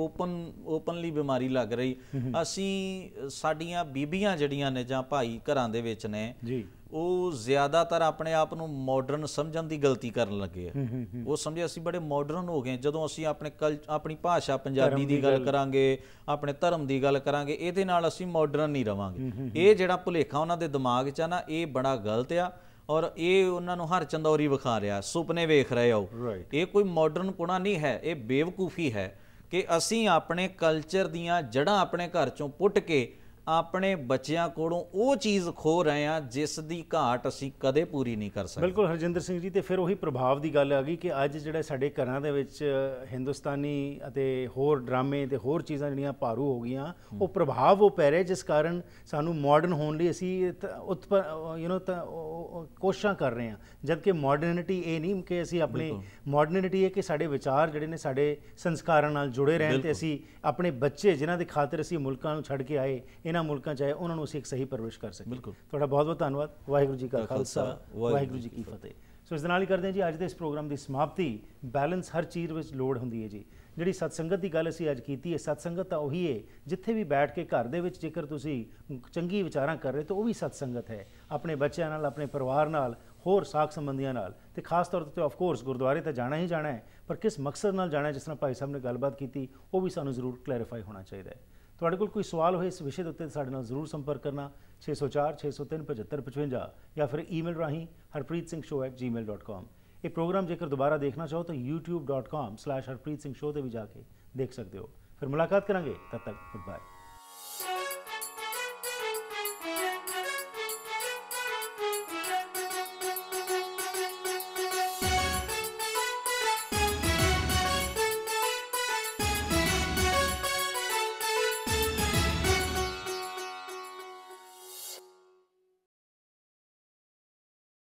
ਓਪਨਲੀ ਬਿਮਾਰੀ ਲੱਗ ਰਹੀ। ਅਸੀਂ ਸਾਡੀਆਂ ਬੀਬੀਆਂ ਜਿਹੜੀਆਂ ਨੇ ਜਾਂ ਭਾਈ ਘਰਾਂ ਦੇ ਵਿੱਚ ਨੇ ਜੀ, ਉਹ ਜ਼ਿਆਦਾਤਰ ਆਪਣੇ ਆਪ ਨੂੰ ਮਾਡਰਨ ਸਮਝਣ ਦੀ ਗਲਤੀ ਕਰਨ ਲੱਗੇ ਆ। ਉਹ ਸਮਝੇ ਅਸੀਂ ਬੜੇ ਮਾਡਰਨ ਹੋ ਗਏ। ਜਦੋਂ ਅਸੀਂ ਆਪਣੀ ਭਾਸ਼ਾ ਪੰਜਾਬੀ ਦੀ ਗੱਲ ਕਰਾਂਗੇ, ਆਪਣੇ ਧਰਮ ਦੀ ਗੱਲ ਕਰਾਂਗੇ, ਇਹਦੇ ਨਾਲ ਅਸੀਂ ਮਾਡਰਨ ਨਹੀਂ ਰਵਾਂਗੇ। ਇਹ ਜਿਹੜਾ ਭੁਲੇਖਾ ਉਹਨਾਂ ਦੇ ਦਿਮਾਗ 'ਚ ਆ ਨਾ, ਇਹ ਬੜਾ ਗਲਤ ਆ, ਔਰ ਇਹ ਉਹਨਾਂ ਨੂੰ ਹਰ ਚੰਦੌਰੀ ਵਿਖਾ ਰਿਹਾ, ਸੁਪਨੇ ਵੇਖ ਰਹੇ ਹੋ। ਇਹ ਕੋਈ ਮਾਡਰਨ ਪੁਣਾ ਨਹੀਂ ਹੈ, ਇਹ ਬੇਵਕੂਫੀ ਹੈ ਕਿ ਅਸੀਂ ਆਪਣੇ ਕਲਚਰ ਦੀਆਂ ਜੜ੍ਹਾਂ ਆਪਣੇ ਘਰ 'ਚੋਂ ਪੁੱਟ ਕੇ ਆਪਣੇ ਬੱਚਿਆਂ ਕੋਲੋਂ ਉਹ ਚੀਜ਼ ਖੋ ਰਹੇ ਹਾਂ ਜਿਸ ਦੀ ਘਾਟ ਅਸੀਂ ਕਦੇ ਪੂਰੀ ਨਹੀਂ ਕਰ ਸਕਦੇ। ਬਿਲਕੁਲ ਹਰਜਿੰਦਰ ਸਿੰਘ ਜੀ, ਤੇ ਫਿਰ ਉਹੀ ਪ੍ਰਭਾਵ ਦੀ ਗੱਲ ਆ ਗਈ ਕਿ ਅੱਜ ਜਿਹੜੇ ਸਾਡੇ ਘਰਾਂ ਦੇ ਵਿੱਚ ਹਿੰਦੁਸਤਾਨੀ ਅਤੇ ਹੋਰ ਡਰਾਮੇ ਤੇ ਹੋਰ ਚੀਜ਼ਾਂ ਜਿਹੜੀਆਂ ਭਾਰੂ ਹੋ ਗਈਆਂ, ਉਹ ਪ੍ਰਭਾਵ ਉਹ ਪੈ ਰਿਹਾ ਜਿਸ ਕਾਰਨ ਸਾਨੂੰ ਮਾਡਰਨ ਹੋਣ ਲਈ ਅਸੀਂ ਕੋਸ਼ਿਸ਼ਾਂ ਕਰ ਰਹੇ ਹਾਂ। ਜਦ ਕਿ ਮਾਡਰਨਿਟੀ ਇਹ ਨਹੀਂ ਕਿ ਅਸੀਂ ਆਪਣੀ ਮਾਡਰਨਿਟੀ ਇਹ ਕਿ ਸਾਡੇ ਵਿਚਾਰ ਜਿਹੜੇ ਨੇ ਸਾਡੇ ਸੰਸਕਾਰਾਂ ਨਾਲ ਜੁੜੇ ਰਹਿਣ, ਤੇ ਅਸੀਂ ਆਪਣੇ ਬੱਚੇ ਜਿਨ੍ਹਾਂ ਦੇ ਖਾਤਰ ਅਸੀਂ ਮੁਲਕਾਂ ਨੂੰ ਛੱਡ ਕੇ ਆਏ, ਇਹਨਾਂ ਮੁਲਕਾਂ 'ਚ ਆਏ, ਉਹਨਾਂ ਨੂੰ ਅਸੀਂ ਇੱਕ ਸਹੀ ਪਰਵਰਿਸ਼ ਕਰ ਸਕੀਏ। ਬਿਲਕੁਲ, ਤੁਹਾਡਾ ਬਹੁਤ ਬਹੁਤ ਧੰਨਵਾਦ। ਵਾਹਿਗੁਰੂ ਜੀ ਕਾ ਖਾਲਸਾ, ਵਾਹਿਗੁਰੂ ਜੀ ਕੀ ਫਤਿਹ। ਸੋ ਇਸ ਦੇ ਨਾਲ ਹੀ ਕਰਦੇ ਹਾਂ ਜੀ ਅੱਜ ਦੇ ਇਸ ਪ੍ਰੋਗਰਾਮ ਦੀ ਸਮਾਪਤੀ। ਬੈਲੈਂਸ ਹਰ ਚੀਜ਼ ਵਿੱਚ ਲੋੜ ਹੁੰਦੀ ਹੈ ਜੀ। ਜਿਹੜੀ ਸਤਸੰਗਤ ਦੀ ਗੱਲ ਅਸੀਂ ਅੱਜ ਕੀਤੀ ਹੈ, ਸਤਸੰਗਤ ਤਾਂ ਉਹੀ ਹੈ ਜਿੱਥੇ ਵੀ ਬੈਠ ਕੇ ਘਰ ਦੇ ਵਿੱਚ ਜੇਕਰ ਤੁਸੀਂ ਚੰਗੀ ਵਿਚਾਰਾਂ ਕਰ ਰਹੇ ਤਾਂ ਉਹ ਵੀ ਸਤਸੰਗਤ ਹੈ। ਆਪਣੇ ਬੱਚਿਆਂ ਨਾਲ, ਆਪਣੇ ਪਰਿਵਾਰ ਨਾਲ, ਹੋਰ ਸਾਕ ਸੰਬੰਧੀਆਂ ਨਾਲ, ਤੇ ਖਾਸ ਤੌਰ ਤੇ ਆਫ ਕੋਰਸ ਗੁਰਦੁਆਰੇ ਤਾਂ ਜਾਣਾ ਹੀ ਜਾਣਾ ਹੈ, ਪਰ ਕਿਸ ਮਕਸਦ ਨਾਲ ਜਾਣਾ, ਜਿਸ ਤਰ੍ਹਾਂ ਭਾਈ ਸਾਹਿਬ ਨੇ ਗੱਲਬਾਤ ਕੀਤੀ, ਉਹ ਵੀ ਸਾਨੂੰ ਜ਼ਰੂਰ ਕਲੈਰੀਫਾਈ ਹੋਣਾ ਚਾਹੀਦਾ ਹੈ। ਤੁਹਾਡੇ ਕੋਲ ਕੋਈ ਸਵਾਲ ਹੋਏ ਇਸ ਵਿਸ਼ੇ ਦੇ ਉੱਤੇ ਸਾਡੇ ਨਾਲ ਜ਼ਰੂਰ ਸੰਪਰਕ ਕਰਨਾ 604 603 7555 ਜਾਂ ਫਿਰ ਈਮੇਲ ਰਾਹੀਂ harpreetsingh@gmail.com। ਇਹ ਪ੍ਰੋਗਰਾਮ ਜੇਕਰ ਦੁਬਾਰਾ ਦੇਖਣਾ ਚਾਹੋ ਤਾਂ youtube.com/harpreetsingh ਤੇ ਵੀ ਜਾ ਕੇ ਦੇਖ ਸਕਦੇ ਹੋ। ਫਿਰ ਮੁਲਾਕਾਤ ਕਰਾਂਗੇ, ਤਦ ਤੱਕ ਗੁੱਡ ਬਾਏ।